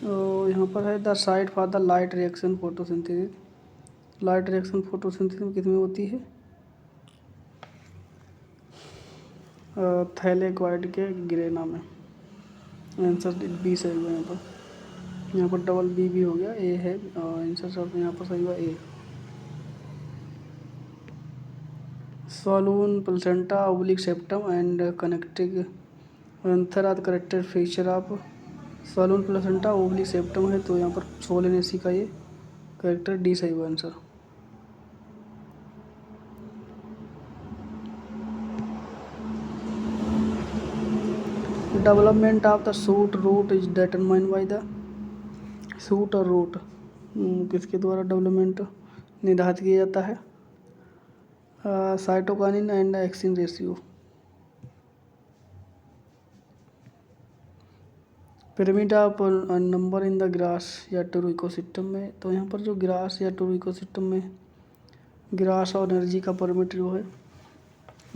और यहाँ पर है the site for the light reaction photosynthesis. Light reaction photosynthesis में किसमें होती है? थैलेक्वाइड के गिरेना में। आंसर 20 है यहाँ पर। यहाँ पर डबल बी भी हो गया, ए है आंसर सब यहाँ पर सही हुआ A. Solanum placenta oblique septum and connecting anther are corrected feature of Solanum placenta oblique septum है, तो यहाँ पर सोलेनेसी का ये करेक्टर डी सही हुआ answer. Development of the shoot root is determined by the shoot और रूट किसके द्वारा डेवलपमेंट निर्धारित किया जाता है? Cytokinin and auxin ratio. Pyramid of number in the grass या टूर इकोसिस्टम में, तो यहाँ पर जो ग्रास या टूर इकोसिस्टम में ग्रास और एनर्जी का पिरामिड जो है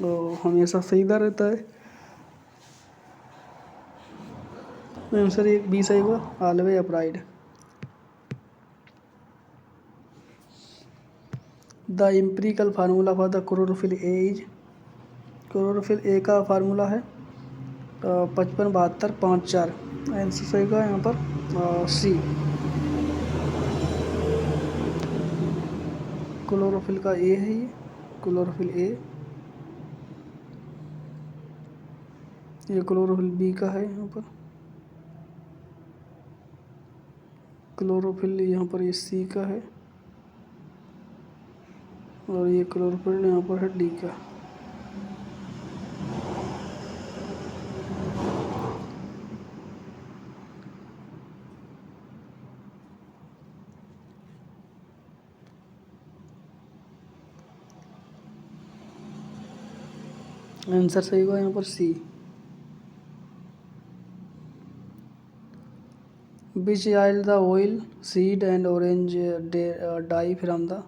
वो हमेशा सीधा रहता है। आंसर एक 20 आएगा, always upright. The empirical formula for the chlorophyll A is, chlorophyll A का फार्मूला है 55 72 54। आंसर सही का यहाँ पर सी। क्लोरोफिल का ए है ये, क्लोरोफिल ए। ये क्लोरोफिल बी का है यहाँ पर, क्लोरोफिल यहाँ पर ये सी का है और ये क्लोरोफिल यहाँ पर है डी का। आंसर सही हुआ यहाँ पर C. Which oil the oil seed and orange dye from the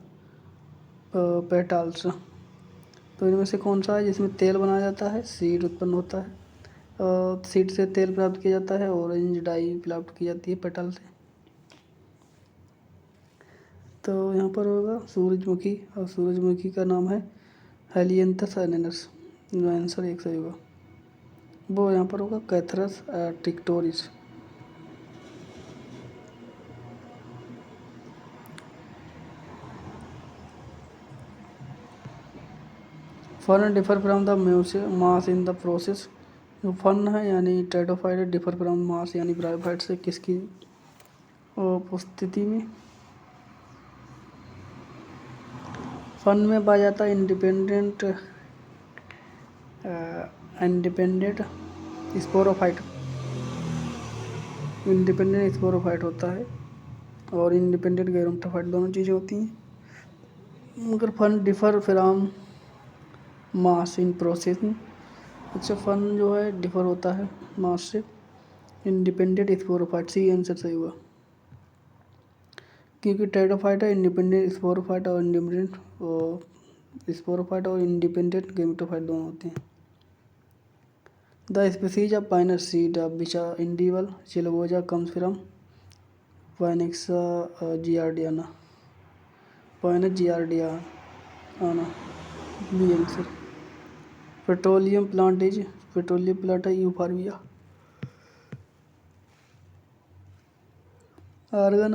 petals, तो इनमें से कौन सा है जिसमें तेल बनाया जाता है? सीड उत्पन्न होता है, सीड से तेल प्राप्त किया जाता है, ऑरेंज डाई प्राप्त की जाती है पेटल से। तो यहाँ पर होगा सूरजमुखी, और सूरजमुखी का नाम है हेलियंथस एनेनस। आंसर एक सही होगा। वो यहाँ पर होगा कैथरस टिक्टोरिस। Fern differ from the moss in the process, जो फन है यानी टेडोफाइट डिफर फ्रॉम मास यानी ब्रायोफाइट से किसकी उपस्थिति में? फन में पाया जाता है इंडिपेंडेंट स्पोरोफाइट। इंडिपेंडेंट स्पोरोफाइट होता है और इंडिपेंडेंट गैरोम्टोफाइट, दोनों चीज़ें होती हैं। मगर fern differ from moss in process अच्छा, फन जो है डिफर होता है मास से। इंडिपेंडेंट स्पोरोफाइट, सी आंसर सही हुआ, क्योंकि टेरोफाइट है, इंडिपेंडेंट स्पोरोफाइट और इंडिपेंडेंट स्पोरोफाइट और इंडिपेंडेंट गेमेटोफाइट दोनों होते हैं। The species of Pinus seed which are इंडिवल चिलगोजा कम्स फ्रॉम पाइनेक्सा जियार्डियाना, पाइनस जियार्डियाना बी आंसर। पेट्रोलियम प्लांट है यूफॉर्बिया। आर्गन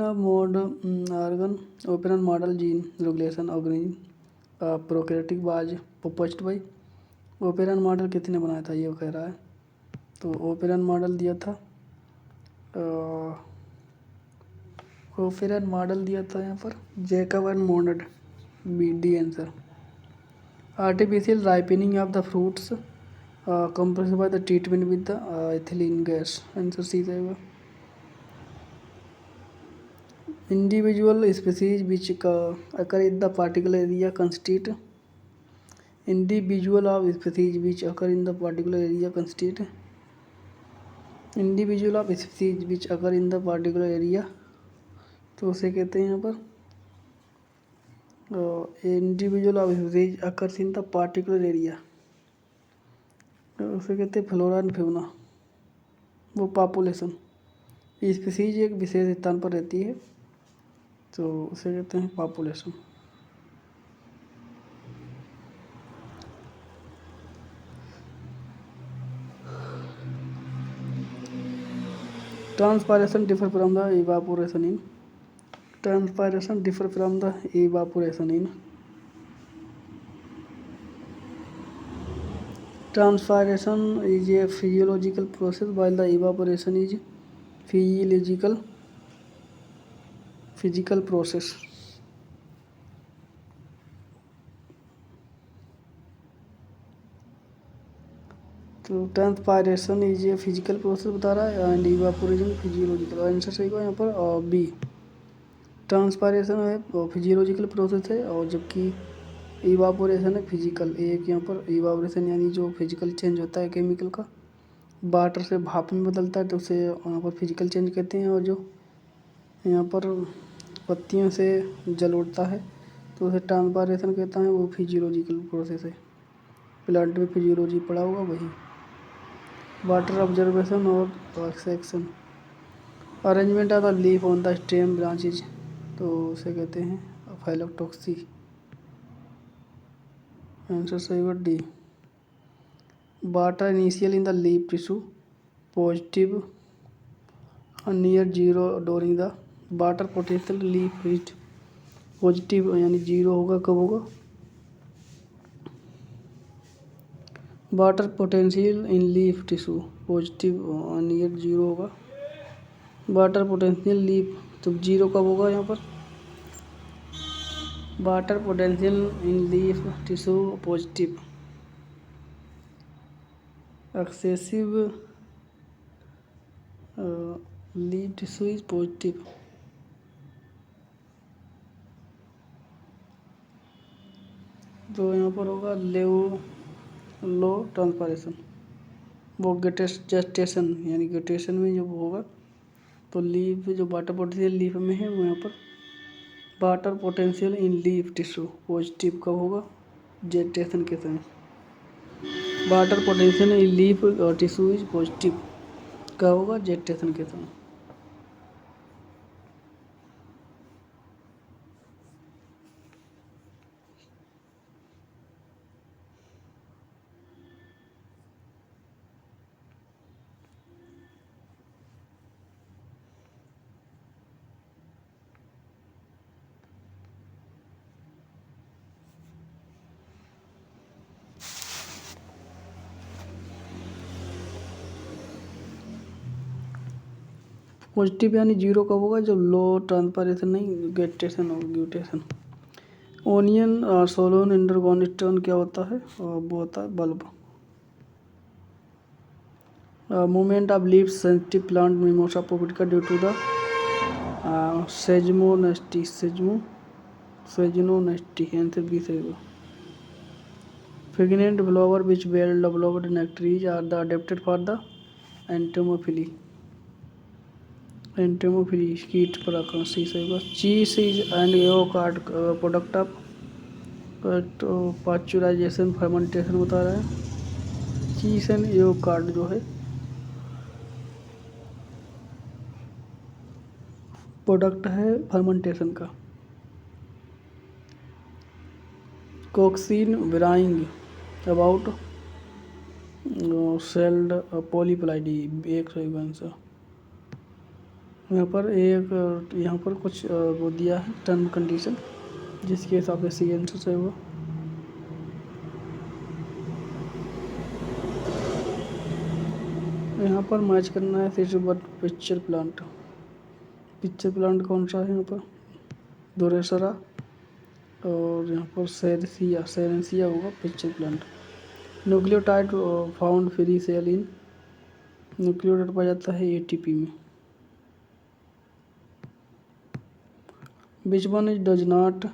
operon model gene regulation organism prokaryotic was proposed by. Operon model कितने बनाया था ये कह रहा है, तो ओपेरन मॉडल दिया था यहाँ पर Jacob and Monod, B D answer. Artificial ripening of the fruits compressed by the treatment with the ethylene gas, answer C रहेगा। Individual species which occur in the particular area constitute individual of species which occur in the particular area constitute individual of species which occur in the particular area, तो उसे कहते हैं यहाँ पर individual of species occurs in the particular area, उसे कहते हैं फ्लोरा एंड फेउना। वो पॉपुलेशन, स्पीसीज एक विशेष स्थान पर रहती है तो उसे कहते हैं population. Transpiration differ from the evaporation in, transpiration differ from the evaporation in, transpiration is a physiological process while the evaporation is physical process। तो transpiration is a physical process बता रहा है एंड इवापोरेशन फिजियोलॉजिकल, आंसर सही होगा यहाँ पर और बी। ट्रांसपायरेशन है फिजियोलॉजिकल प्रोसेस है और जबकि इवापोरेशन है फिजिकल। एक यहाँ पर इवापोरेशन यानी जो फिजिकल चेंज होता है केमिकल का, वाटर से भाप में बदलता है तो उसे यहाँ पर फिजिकल चेंज कहते हैं, और जो यहाँ पर पत्तियों से जल उठता है तो उसे ट्रांसपायरेशन कहता है, वो फिजियोलॉजिकल प्रोसेस है। प्लांट में फिजियोलॉजी पढ़ा होगा वही। वाटर ऑब्जर्वेशन और extraction, arrangement of the leaf on the stem branches, तो उसे कहते हैं फाइलोटॉक्सी, आंसर सही होगा D. Water initial in the leaf tissue positive near zero डोरिंग the water potential leaf is positive, यानी जीरो होगा कब होगा, water potential in leaf tissue positive near zero होगा, वाटर पोटेंशियल लीफ, तो जीरो कब होगा यहाँ पर, water potential in leaf tissue positive, excessive leaf tissue is positive. तो यहाँ पर होगा लो ट्रांसपायरेशन, वो गेस्टेशन यानी गेस्टेशन में जब होगा तो लीफ जो वाटर पोटेंशियल लीफ में है वो यहाँ पर water potential in leaf tissue positive कब होगा, जेस्टेशन के समय। Water potential in leaf tissue is positive कब होगा, जेस्टेशन के समय। पॉजिटिव यानी जीरो कब होगा, जब लो ट्रांसपायरेशन नहीं गेस्टेशन और ग्यूटेशन। ओनियन सोलोन इंडरगोन स्टोन क्या होता है, वो होता है bulb. Movement of leaves sensitive plant Mimosa pudica due to the seismonasty, answer B सही होगा। Pregnant flower which well developed nectaries are the adapted for the entomophily. Entomophily कीट परागकण सही बस. Cheese is and yolk are product of pasteurisation fermentation बता रहा है. चीज एंड योग कार्ड जो है प्रोडक्ट है फर्मेंटेशन का. कोक्सीन वेराइंग अबाउट सेल्ड पॉलीप्लाइडी एक सही आंसर. यहाँ पर कुछ वो दिया है टर्म कंडीशन जिसके हिसाब से सी आंसर है वो. यहाँ पर मैच करना है फिर but pitcher plant. Pitcher plant कौन सा है यहाँ पर? दोरेसरा और यहाँ पर सेरेंसिया होगा pitcher plant. Nucleotide found free cell in. Nucleotide पाया जाता है एटीपी में. Which one is does not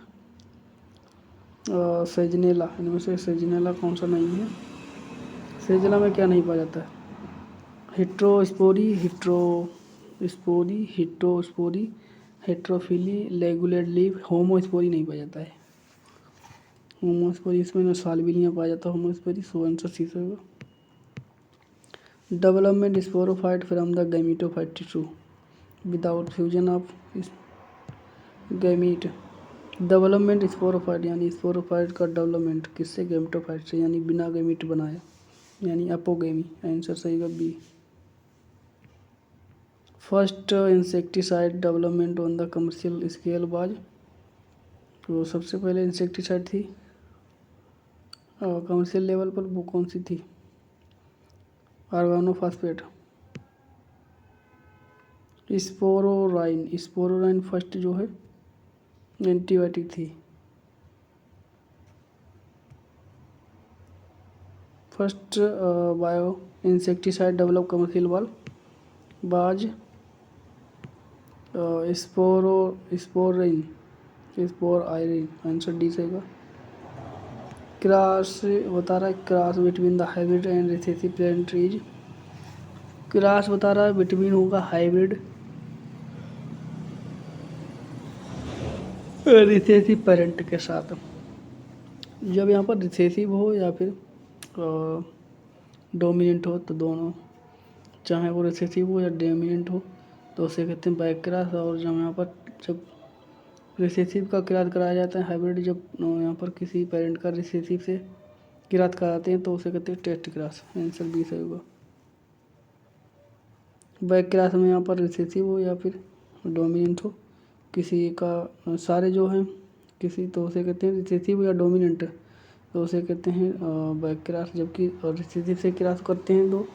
Selaginella. इनमें से सेजनेला कौन सा नहीं है? सेजनेला में क्या नहीं पाया जाता है? हिट्रोस्पोरी, हिट्रोस्पोरी, हेट्रोफिली, लेगुलेट लीफ. होमोस्पोरी नहीं पाया जाता है. होमोस्पोरी इसमें सालविलिया पाया जाता है. होमोस्पोरी सो आंसर सी से होगा. Development sporophyte from the gametophyte tissue without fusion of gamete. Development sporophyte यानी स्पोरोफाइट का डेवलपमेंट किससे? गैमीटोफाइट से यानी बिना गैमीट बनाया यानी अपोगैमी. आंसर सही होगा B. First insecticide development on the commercial scale was. तो सबसे पहले इंसेक्टिसाइड थी कमर्शियल लेवल पर वो कौन सी थी? ऑर्गेनोफॉस्फेट. स्पोरोराइन फर्स्ट जो है एंटीबायोटिक थी. First bio insecticide develop commercial वाल बाज स्पोराइन. आंसर डी सेगा. क्रॉस बता रहा है cross between the hybrid and recessive plant trees. Cross बता रहा है बिटवीन होगा हाइब्रिड रिसेसिव पेरेंट के साथ. जब यहाँ पर रिसेसिव हो या फिर डोमिनेंट हो तो दोनों, चाहे वो रिसेसिव हो या डोमिनेंट हो तो उसे कहते हैं बैक क्रॉस. और जब यहाँ पर जब रिसेसिव का क्रॉस कराया जाता है हाइब्रिड, जब यहाँ पर किसी पेरेंट का रिसेसिव से क्रॉस कराते हैं तो उसे कहते हैं टेस्ट क्रॉस. आंसर बी सही होगा. बैक क्रॉस में यहाँ पर रिसेसिव हो या फिर डोमिनेंट हो किसी का, सारे जो हैं किसी, तो उसे कहते हैं रिसेसिव या डोमिनेंट, तो उसे कहते हैं बैक क्रॉस. जबकि रिसेसिव से क्रॉस करते हैं तो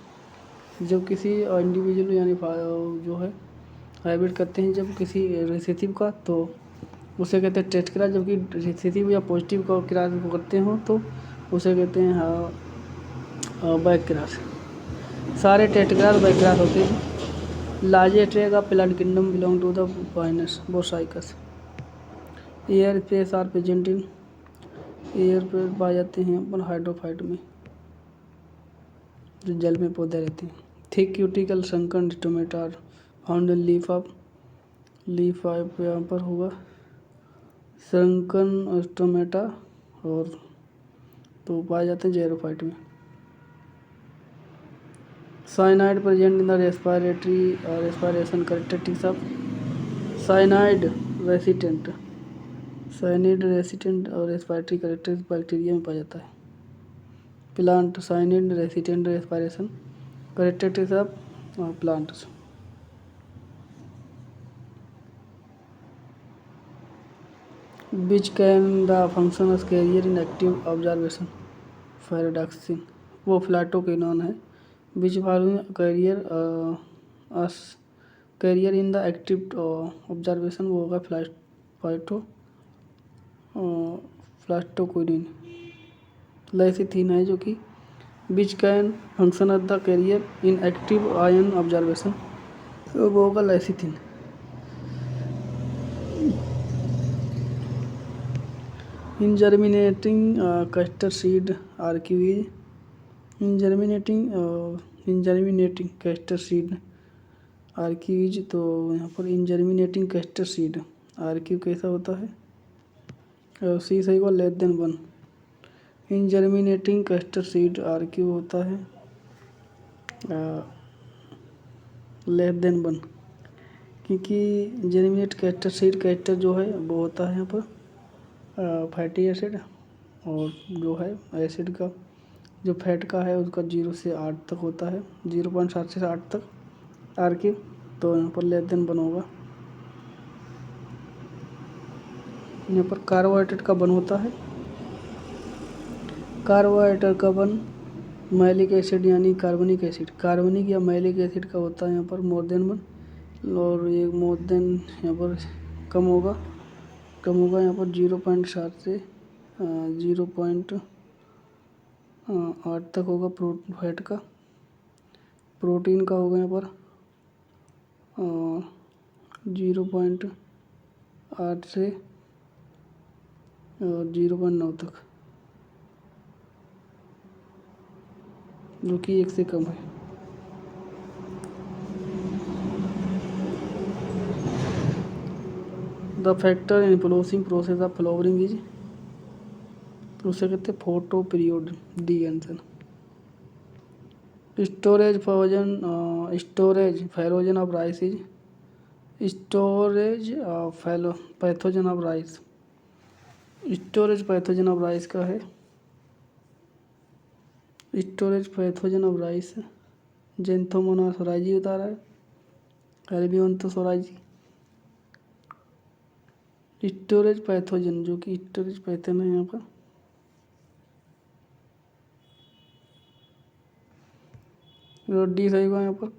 जब किसी इंडिविजुअल यानी जो है हाइब्रिड करते हैं जब किसी रिसेसिव का तो उसे कहते हैं टेस्ट क्रॉस. जबकि रिसेसिव या पॉजिटिव का क्रॉस करते हो तो उसे कहते हैं बैक क्रॉस. सारे टेस्ट क्रॉस बैक क्रॉस होते हैं. लार्जेस्ट का plant kingdom belong to the फाइनस बोसाइकस. Air space are present in. Air पे पाए जाते हैं अपन हाइड्रोफाइट में जो जल में पौधे रहते हैं. Thick cuticle sunken टोमेटा found in leaf of यहाँ पर होगा संकन टोमेटा और तो पाए जाते हैं जेरोफाइट में. Cyanide present in the respiratory और respiration characteristics of cyanide resistant. Cyanide resistant और रेस्पिरेटरी कैरेक्टरिस्टिक्स बैक्टीरिया में पाया जाता है. Plant cyanide resistant respiration characteristics of plants. Which can the function as carrier in active observation? पैराडॉक्सिन वो फ्लैटोक्विनोन है. Which following carrier in the active observation वो होगा फ्लैटोक्विनिन. लाइसिथीन है जो कि which can function at the carrier in active ion observation वो होगा लाइसिथीन. In germinating castor seed RQ is in germinating castor seed। RQ is, तो यहाँ पर इन जर्मिनेटिंग कैस्टर सीड, RQ कैसा होता है, सी सही को लेस देन 1। इन जर्मिनेटिंग कैस्टर सीड RQ होता है लेस देन 1, क्योंकि जर्मिनेट कैस्टर सीड, कैस्टर जो है वो होता है यहाँ पर फैटी एसिड, और जो है एसिड का जो फैट का है उसका 0 से 8 तक होता है, 0.7 से 8 तक RQ, तो यहाँ पर लेस देन 1 होगा। यहाँ पर कार्बोहाइड्रेट का बन होता है, कार्बोहाइड्रेट का बन मैलिक एसिड यानी कार्बनिक एसिड, कार्बनिक या मैलिक एसिड का होता है यहाँ पर मोर देन 1, और ये मोर देन यहाँ पर कम होगा यहाँ पर 0.7 से 0.8 तक होगा फैट का। प्रोटीन का होगा यहाँ पर 0.8 से 0.9 तक, जो कि 1 से कम है। The factor influencing process of flowering is, तो उसे कहते हैं photoperiod, D answer. Storage pathogen of rice is, storage pathogen of rice, storage pathogen of rice का है, storage pathogen of rice Xanthomonas oryzae बता रहा है, एल्बियोन्थस सोराइजी। स्टोरेज पैथोजन जो कि स्टोरेज पैथोजन है यहाँ पर, डी सही होगा यहाँ पर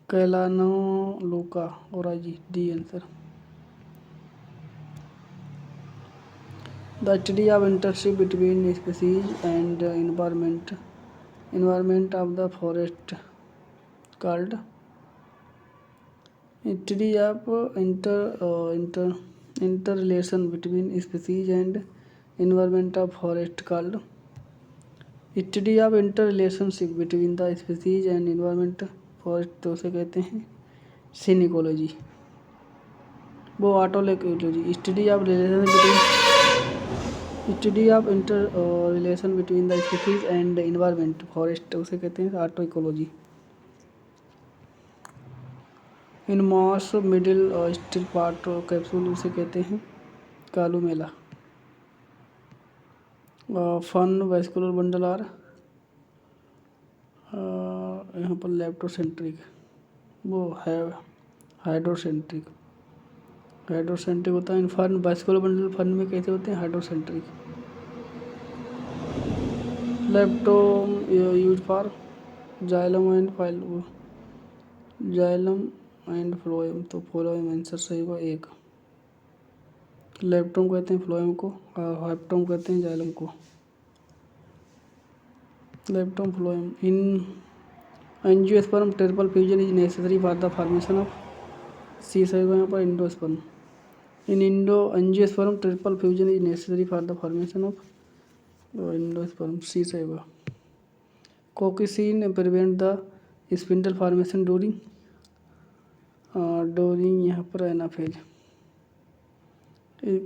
कैलानोलोका ओराइजी, D answer. The study of internship between species and environment of the forest called, study of interrelation between species and environment of forest called, study of interrelationship between the species and environment forest, तो उसे कहते हैं सिनिकोलॉजी, वो autecology. Study of inter relation between the species and environment forest, उसे कहते हैं auto ecology. In moss middle still part capsule, उसे कहते हैं columella. Fern vascular bundle are यहाँ पर लेप्टोसेंट्रिक, वो है हाइड्रोसेंट्रिक होता है। In fern vascular bundle fern में कैसे होते हैं, hydrocentric. Leptome use for xylem and phloem, तो फ्लोएम आंसर सही होगा 1। लेप्टोम कहते हैं फ्लोएम को, और हाइप्टोम कहते हैं जाइलम को। Leptome phloem. In angiosperm triple fusion is necessary for the formation of, C सही होगा यहाँ पर endosperm. In angiosperm triple fusion is necessary for the formation of endosperm, C सही होगा। Colchicine prevent the spindle formation during यहाँ पर एनाफेज।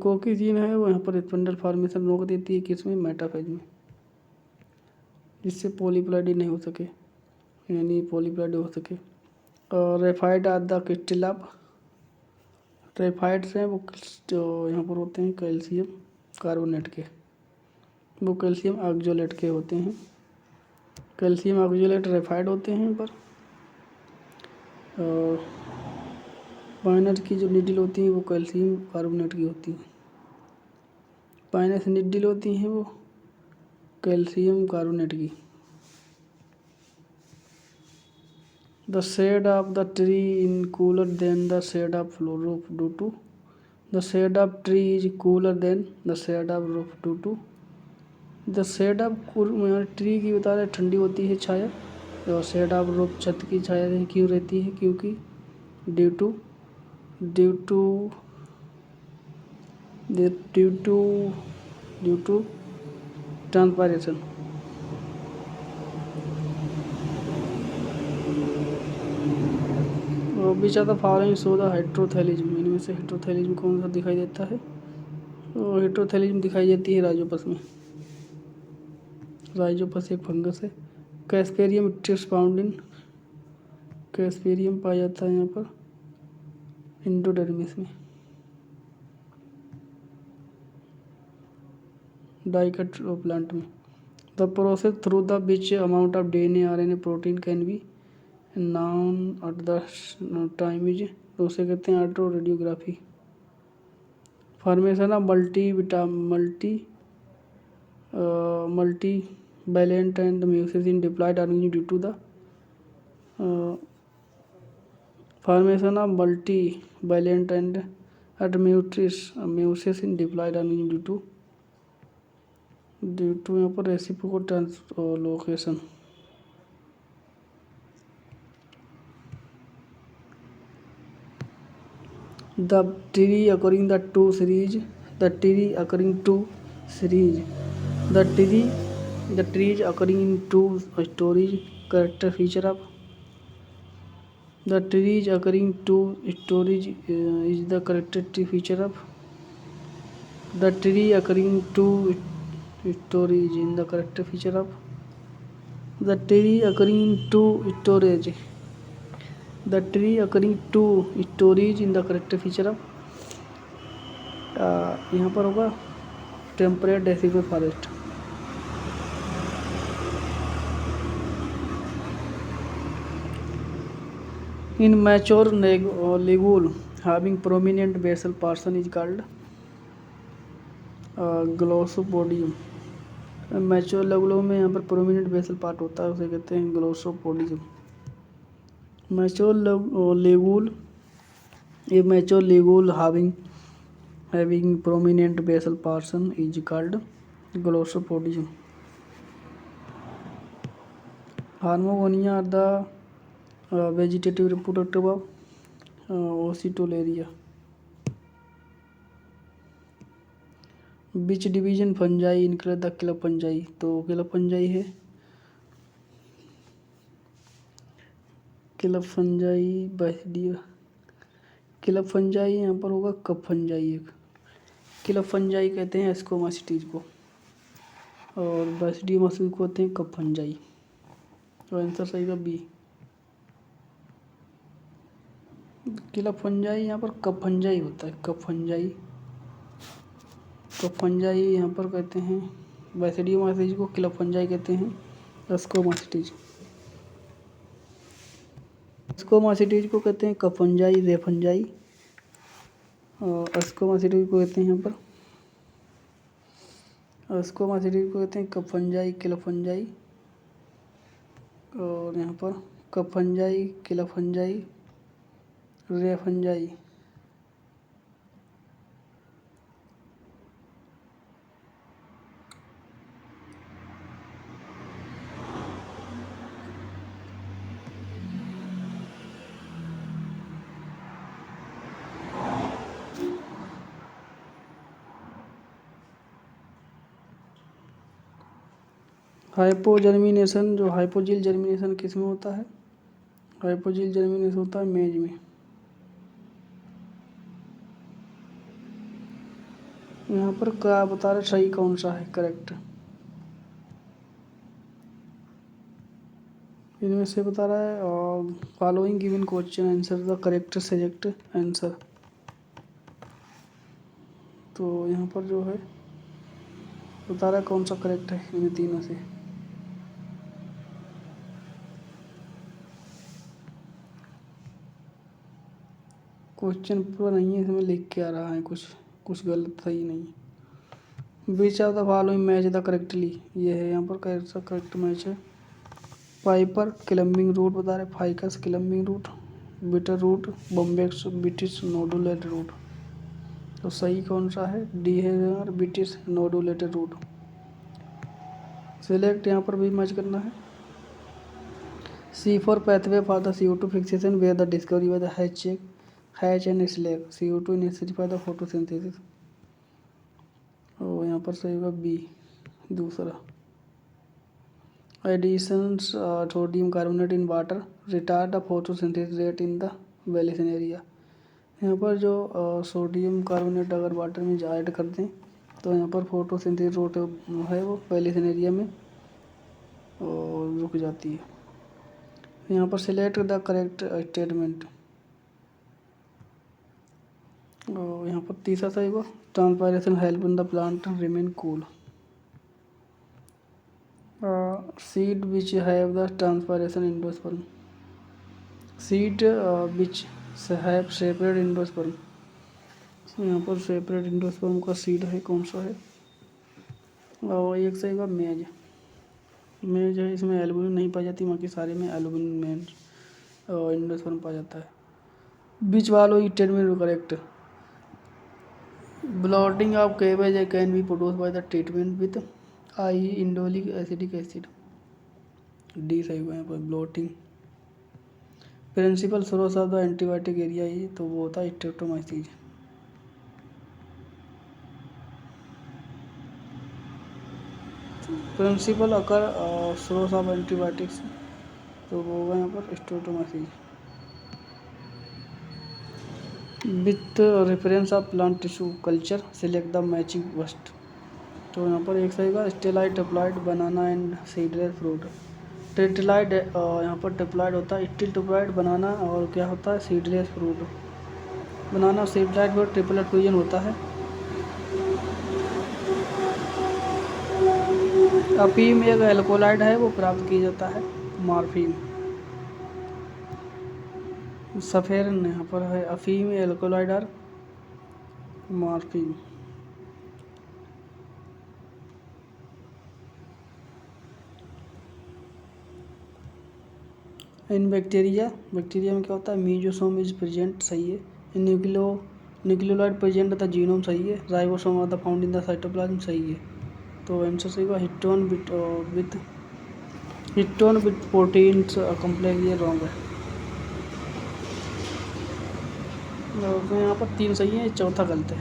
कोकिसिन है वो यहाँ पर स्पिंडल फॉर्मेशन रोक देती है, किसमें, मेटाफेज में, जिससे पॉलीप्लाइडी नहीं हो सके, यानी पॉलीप्लाइडी हो सके। और रेफाइड are the crystal of, raphides हैं वो जो यहाँ पर होते हैं कैल्शियम कार्बोनेट के, वो कैल्शियम ऑक्जेलेट के होते हैं, कैल्शियम ऑक्जेलेट रेफाइड होते हैं पर। और पाइनट की जो निडल होती है वो कैल्शियम कार्बोनेट की होती है, पाइनस निडल होती हैं वो कैल्शियम कार्बोनेट की। The shade of the tree in cooler than the shade of roof due to, the shade of tree is cooler than the shade of roof due to, the shade of tree की बता रहे ठंडी होती है छाया, और शेड ऑफ रूफ छत की छाया क्यों रहती है, क्योंकि due to transpiration. Which are the following show the heterothallism, इनमें से हेट्रोथैलिज्म कौन सा दिखाई देता है? तो हेट्रोथैलिज्म दिखाई देती है राइजोपस में। राइजोपस एक फंगस है। Casparian it is found in, casparian पाया जाता है यहाँ पर इंडोडर्मिस में। डाइकोट प्लांट में। The process through the which amount of DNA RNA protein can be known at the time is, तो उसे कहते हैं auto radiography. Formation of multi valent and meiosis in diploid organism due to the formation of multi valent and meiosis in diploid organism due to यहाँ पर reciprocal translocation. The tree occurring the two series, the tree occurring two series, the trees occurring in two storage character feature of, the trees occurring two storage is the characteristic feature of, the tree occurring two storage in the character feature of, the tree occurring in two storage, the tree occurring two storage in the character feature of, यहाँ पर होगा temperate deciduous forest. In mature ligule having prominent basal portion is called glossopodium. Mature लेगुलों में यहाँ पर प्रोमिनेंट बेसल पार्ट होता है, उसे कहते हैं glossopodium. Mature ligule, A mature ligule having prominent basal portion is called glossopodium. Harmogonia are the vegetative reproductive of Ocytolaria. Which division fungi include the killer fungi? तो killer fungi है killer fungi basidia, killer fungi यहाँ पर होगा कप fungi एक। किलर फंजाई कहते हैं एस्कोमासिटीज को, और बैसिडियोमस को कहते हैं कप फंजाई। तो आंसर सही होगा बी। किलर फंजाई यहाँ पर कप फंजाई होता है, कप फंजाई यहाँ पर कहते हैं बैसिडियोमस को किलर फंजाई कहते हैं एस्कोमासिटीज। एस्कोमासिटीज को कहते हैं कप फंजाई, रे फंजाई, और एस्कोमासिटीज को कहते हैं यहाँ पर एस्कोमासिटीज को कहते हैं कप फंजाई, किलर फंजाई, और यहाँ पर कप फंजाई, किलर फंजाई, रे फंजाई। हाइपोजर्मिनेशन, जो हाइपोजिल जर्मिनेशन किस में होता है? हाइपोजिल जर्मिनेशन होता है मेज में। यहाँ पर क्या बता रहे, सही कौन सा है करेक्ट? इनमें से बता रहा है और following given question answer the correct subject answer. तो यहाँ पर जो है बता रहा है कौन सा करेक्ट है इनमें तीनों से। क्वेश्चन पूरा नहीं है, इसमें लिख के आ रहा है कुछ गलत सही नहीं। Which of the following match the correctly, ये है यहाँ पर कैसा करेक्ट मैच है। पाइपर क्लम्बिंग रूट बता रहे, Ficus climbing root, bitter root, Bombax बिटिस नोडुलेट रूट। तो सही कौन सा है? डी है यार, बिटिस नोडुलेटेड रूट। सिलेक्ट यहाँ पर भी मैच करना है। C four pathway for the CO2 fixation were the discovery by the Hatch and Slack. CO2 necessary for the photosynthesis. और यहाँ पर सही होगा बी, दूसरा additions sodium carbonate in water retard the photosynthesis rate in the वेलिसन एरिया। यहाँ पर जो सोडियम कार्बोनेट अगर वाटर में ऐड कर दें तो यहाँ पर फोटोसिंथेसिस रेट है वो वेलिसन एरिया में रुक जाती है। यहाँ पर सिलेक्ट द करेक्ट स्टेटमेंट। और यहाँ पर तीसरा सही हुआ transpiration help in the plant remain cool. Seed which have the transpiration endosperm. Seed which have separate endosperm. यहाँ पर सेपरेट एंडोस्पर्म का सीड है कौन सा है। और एक सही हुआ मेज। मेज है इसमें एल्बुमिन नहीं पाई जाती, बाकी सारे में एल्बुमिन में एंडोस्पर्म पाया जाता है। बीच वालों statement correct. Bolting of cabbage can be produce by the treatment with I indolic acidic acid. D सही हुआ यहाँ पर bolting. Principal source of the antibiotic area ही तो वो होता है streptomyces. Principal occur source of antibiotics तो वो होगा यहाँ पर streptomyces. With reference of plant tissue culture select the matching best. तो यहाँ पर एक सही का sterile triploid banana and seedless fruit. टेट्लाइड यहाँ पर टेप्लॉइड होता है, स्टील टेप्लॉइड बनाना और क्या होता है सीडलेस फ्रूट। बनाना सीडलाइट पर ट्रिपलेट फ्यूजन होता है। अफीम एक एल्कोलाइड है वो प्राप्त किया जाता है मॉर्फिन। सफेरन यहाँ पर है अफीम एल्कोलाइड और मॉर्फिन। इन बैक्टीरिया में क्या होता है मीजोसोम इज प्रेजेंट सही है। न्यूक्लियोलाइड प्रेजेंट द जीनोम सही है। Ribosome are the found in the cytoplasm सही है। तो आंसर सही होगा हिस्टोन विथ प्रोटीन्स कॉम्प्लेक्स ये रॉन्ग है। तो यहाँ पर 3 सही है, चौथा गलत है।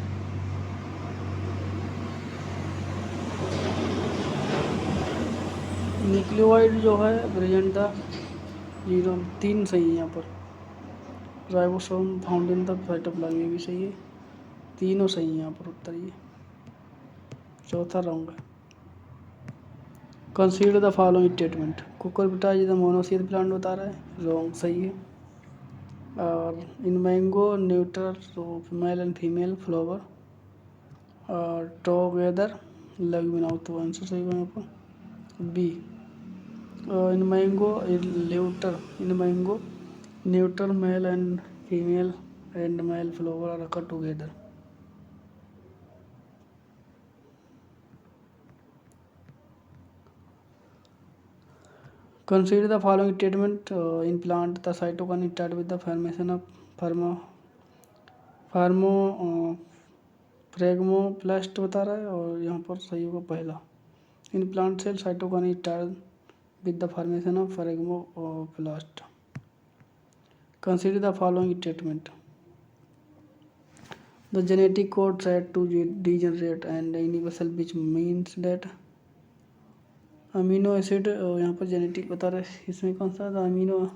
न्यूक्लियोलाइड जो है प्रेजेंट द जीनोम 3 सही है यहाँ पर। Ribosome found in the cytoplasm ये भी सही है। तीनों सही है यहाँ पर उत्तर ये। चौथा रॉन्ग है। Consider the following statement. Cucurbita is the monoecious plant बता रहा है रॉन्ग सही है। और in mango neutral female and female flower और टोगेदर लेगुमिनोसा तो आंसर सही है यहाँ पर B. In mango neutral male and female and male flower are occur together। Consider the following statement in plant the cytokine start with the formation of phragmoplast बता रहा है और यहाँ पर सही होगा पहला। In plant cell cytokine start with the formation of phragmoplast. Consider the following statement. The genetic code set to degenerate and universal which means that amino acid यहाँ पर जेनेटिक बता रहे हैं इसमें कौन सा था amino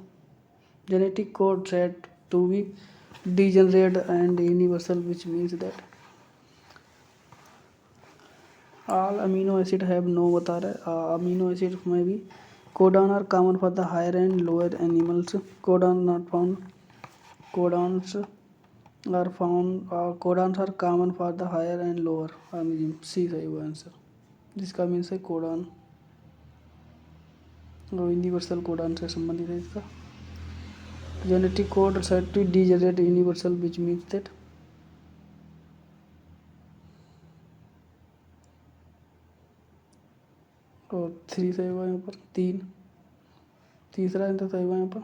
genetic code set to be degenerate and universal which means that all amino acid have no बता रहा है अमीनो एसिड में भी codon are common for the higher and lower animals codon not found codons are common for the higher and lower organism C सही हुआ आंसर जिसका मीन्स है कोडॉन यूनिवर्सल कोडॉन से संबंधित है इसका। Genetic code set to degenerate universal which means that और 3 सही हुआ यहाँ पर 3 तीसरा आंसर सही हुआ यहाँ पर।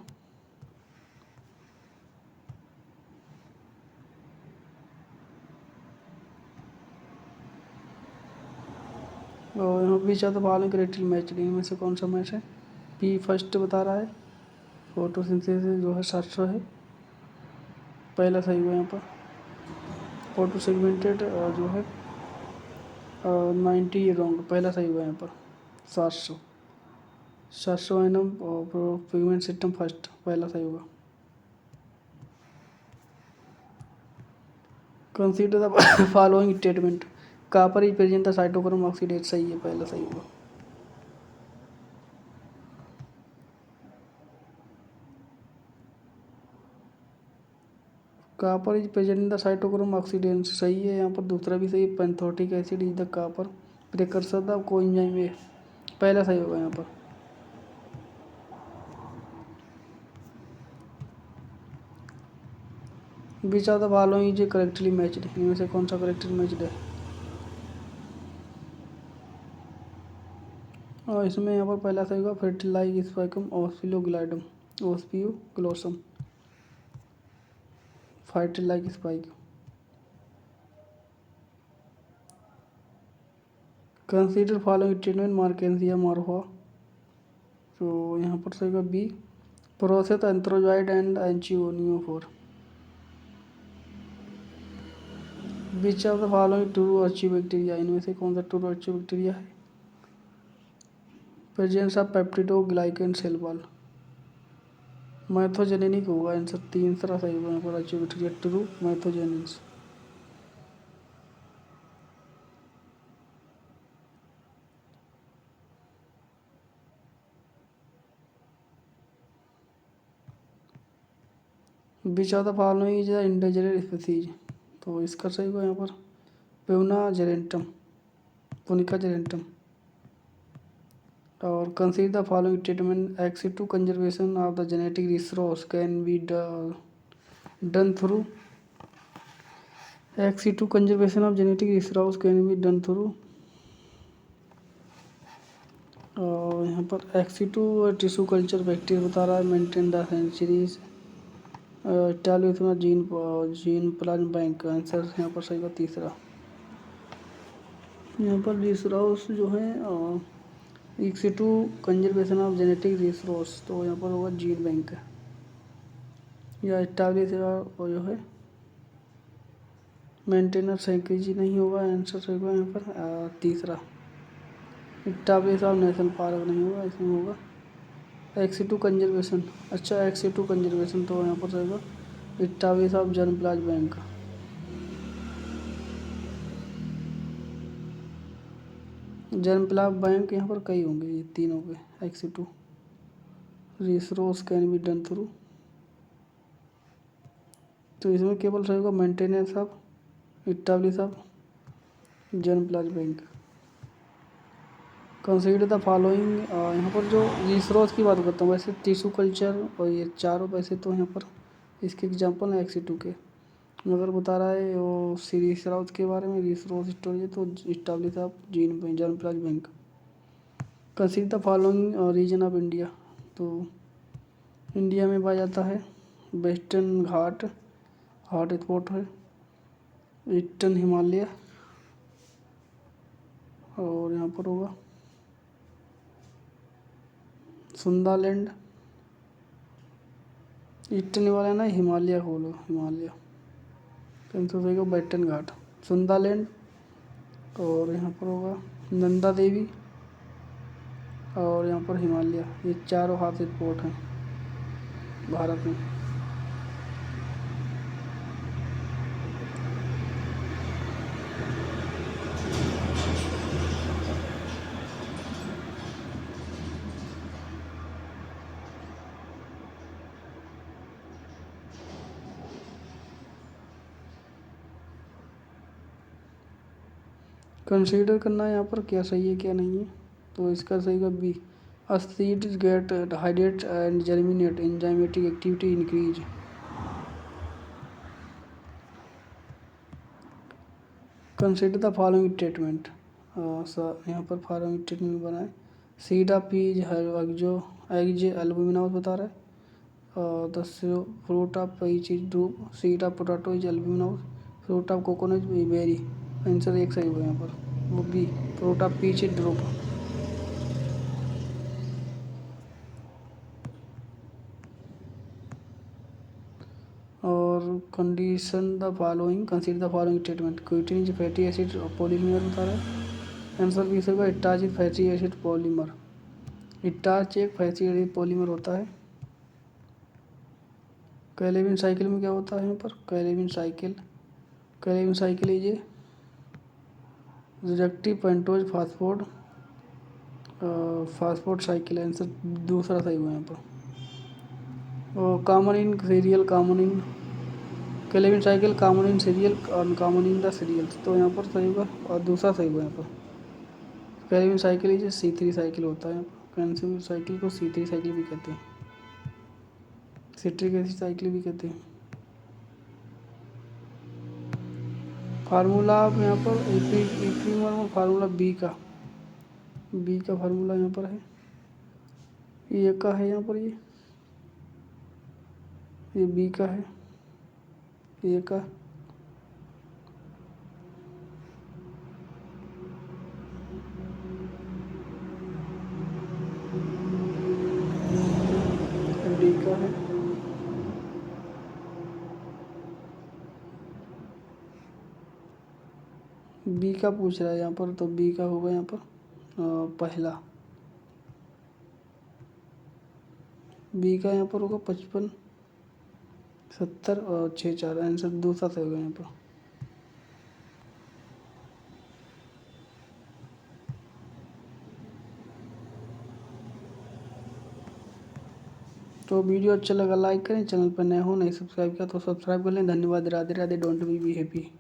और यहाँ बीच आता फॉलोइंग करेक्टली मैच इनमें से कौन सा मैच है। पी फर्स्ट बता रहा है फोटोसिंथेसिस जो है 700 है पहला सही हुआ यहाँ पर। फोटो सेगमेंटेड जो है और 90 रॉन्ग, पहला सही हुआ यहाँ पर। 700, 700 एनम पिगमेंट सिस्टम फर्स्ट, पहला सही होगा। Consider the following statement, copper is present the cytochrome oxidase, सही है, पहला सही होगा। Copper is present in the cytochrome oxidase, सही है यहाँ पर। दूसरा भी सही है, pantothenic acid is the copper precursor the coenzyme A, पहला सही होगा यहाँ पर। Which are the following is correctly matched, इनमें से कौन सा करेक्टली मैच्ड है। और इसमें यहाँ पर पहला सही होगा fertilize spike ophioglossum, ophioglossum, fertilize spike. Consider following treatment marchantia मारहुआ, तो यहाँ पर सही होगा B, process antherozoid and antheridiophore. Which of the following true archaebacteria, इनमें से कौन सा ट्रू अच्छी बैक्टीरिया है। Presence of peptidoglycan cell wall, methanogenic होगा आंसर, तीसरा सही होगा यहाँ पर archaebacteria, true methanogens. Which of the following is the endangered species, तो इसका सही होगा यहाँ पर प्यूना जेरेंटम, पुनिका जेरेंटम। और consider the following statement, access to conservation of the genetic resource can be done through, access to conservation of genetic resource can be done through. और यहाँ पर access to tissue culture bacteria बता रहा है, maintain the sanctuaries, Italian gene plasm bank, answer यहाँ पर सही होगा तीसरा। यहाँ पर रिसोर्स जो है access to conservation of genetic resource, तो यहाँ पर होगा जीन बैंक या इटालियन जो है मेंटेनर सेंचुरी नहीं होगा, आंसर सही होगा यहाँ पर तीसरा। इटालियन ऑफ नेशनल पार्क नहीं होगा, इसमें होगा एक्सेस टू कंजर्वेशन, अच्छा एक्सेस टू कंजर्वेशन, तो यहाँ पर रहेगा Italian of germ plasm bank. Germ plasm bank यहाँ पर कई होंगे, ये तीन हो गए। Access to resource can be done through, तो इसमें केवल सही होगा maintenance of Italian of germ plasm bank. Consider the following, यहाँ पर जो रिसोर्स की बात करता हूँ, वैसे टिश्यू कल्चर और ये चारों वैसे तो यहाँ पर इसके एग्जांपल है एक्सेस टू के, मगर बता रहा है वो सीरीज राउथ के बारे में रिसोर्स स्टोरेज, तो establish of gene germ plasm bank. Consider the following region of India, तो इंडिया में पाया जाता है वेस्टर्न घाट, हॉट स्पॉट है, ईस्टर्न हिमालय, और यहाँ पर होगा सुंदालैंड, ईस्टर्न हिमालय ना, हिमालय खोलो, हिमालय कैंसर होगा वेस्टर्न घाट, सुंदालैंड, और यहाँ पर होगा नंदा देवी, और यहाँ पर हिमालय, ये चारों हॉट स्पॉट हैं भारत में। कंसीडर करना है यहाँ पर क्या सही है क्या नहीं है, तो इसका सही होगा B, seeds get hydrate and germinate, enzymatic activity increase. Consider the following statement, यहाँ पर फॉलोइंग स्टेटमेंट बनाए, seed of peas ex ex albuminous बता रहा है, the fruit of peach is drupe, seed of potato is albuminous, fruit of coconut berry, answer एक सही होगा यहाँ पर, वो B, fruit of peach is drupe. और condition the following, consider the following statement, cutin is fatty acid polymer बता रहा है, आंसर बी सही होगा, इटाच इज फैटी एसिड पॉलीमर। इटाच एक फैटी एसिड पॉलीमर होता है। कैलेविन साइकिल में क्या होता है यहाँ पर, Calvin cycle is a reductive pentose phosphate cycle. Answer दूसरा सही हुआ यहाँ पर। और common in cereal, common in Calvin cycle, common in cereal, uncommon in the cereals. तो यहाँ पर सही होगा और दूसरा सही हुआ यहाँ पर। Calvin cycle is C3 cycle होता है यहाँ पर। कैलेविन साइकिल को C3 साइकिल भी कहते हैं, सिट्रिक एसिड साइकिल भी कहते हैं। फार्मूला आप यहाँ पर फार्मूला बी का फार्मूला यहाँ पर है, ये का है यहाँ पर, ये बी का है, ये का डी का है। बी का पूछ रहा है यहाँ पर, तो बी का होगा यहाँ पर पहला। बी का यहाँ पर होगा 55, 70 और 64। आंसर दूसरा सही होगा यहाँ पर। तो वीडियो अच्छा लगा लाइक करें, चैनल पर नए हो नहीं सब्सक्राइब किया तो सब्सक्राइब कर लें। धन्यवाद। Radhe Radhe. Don't be happy.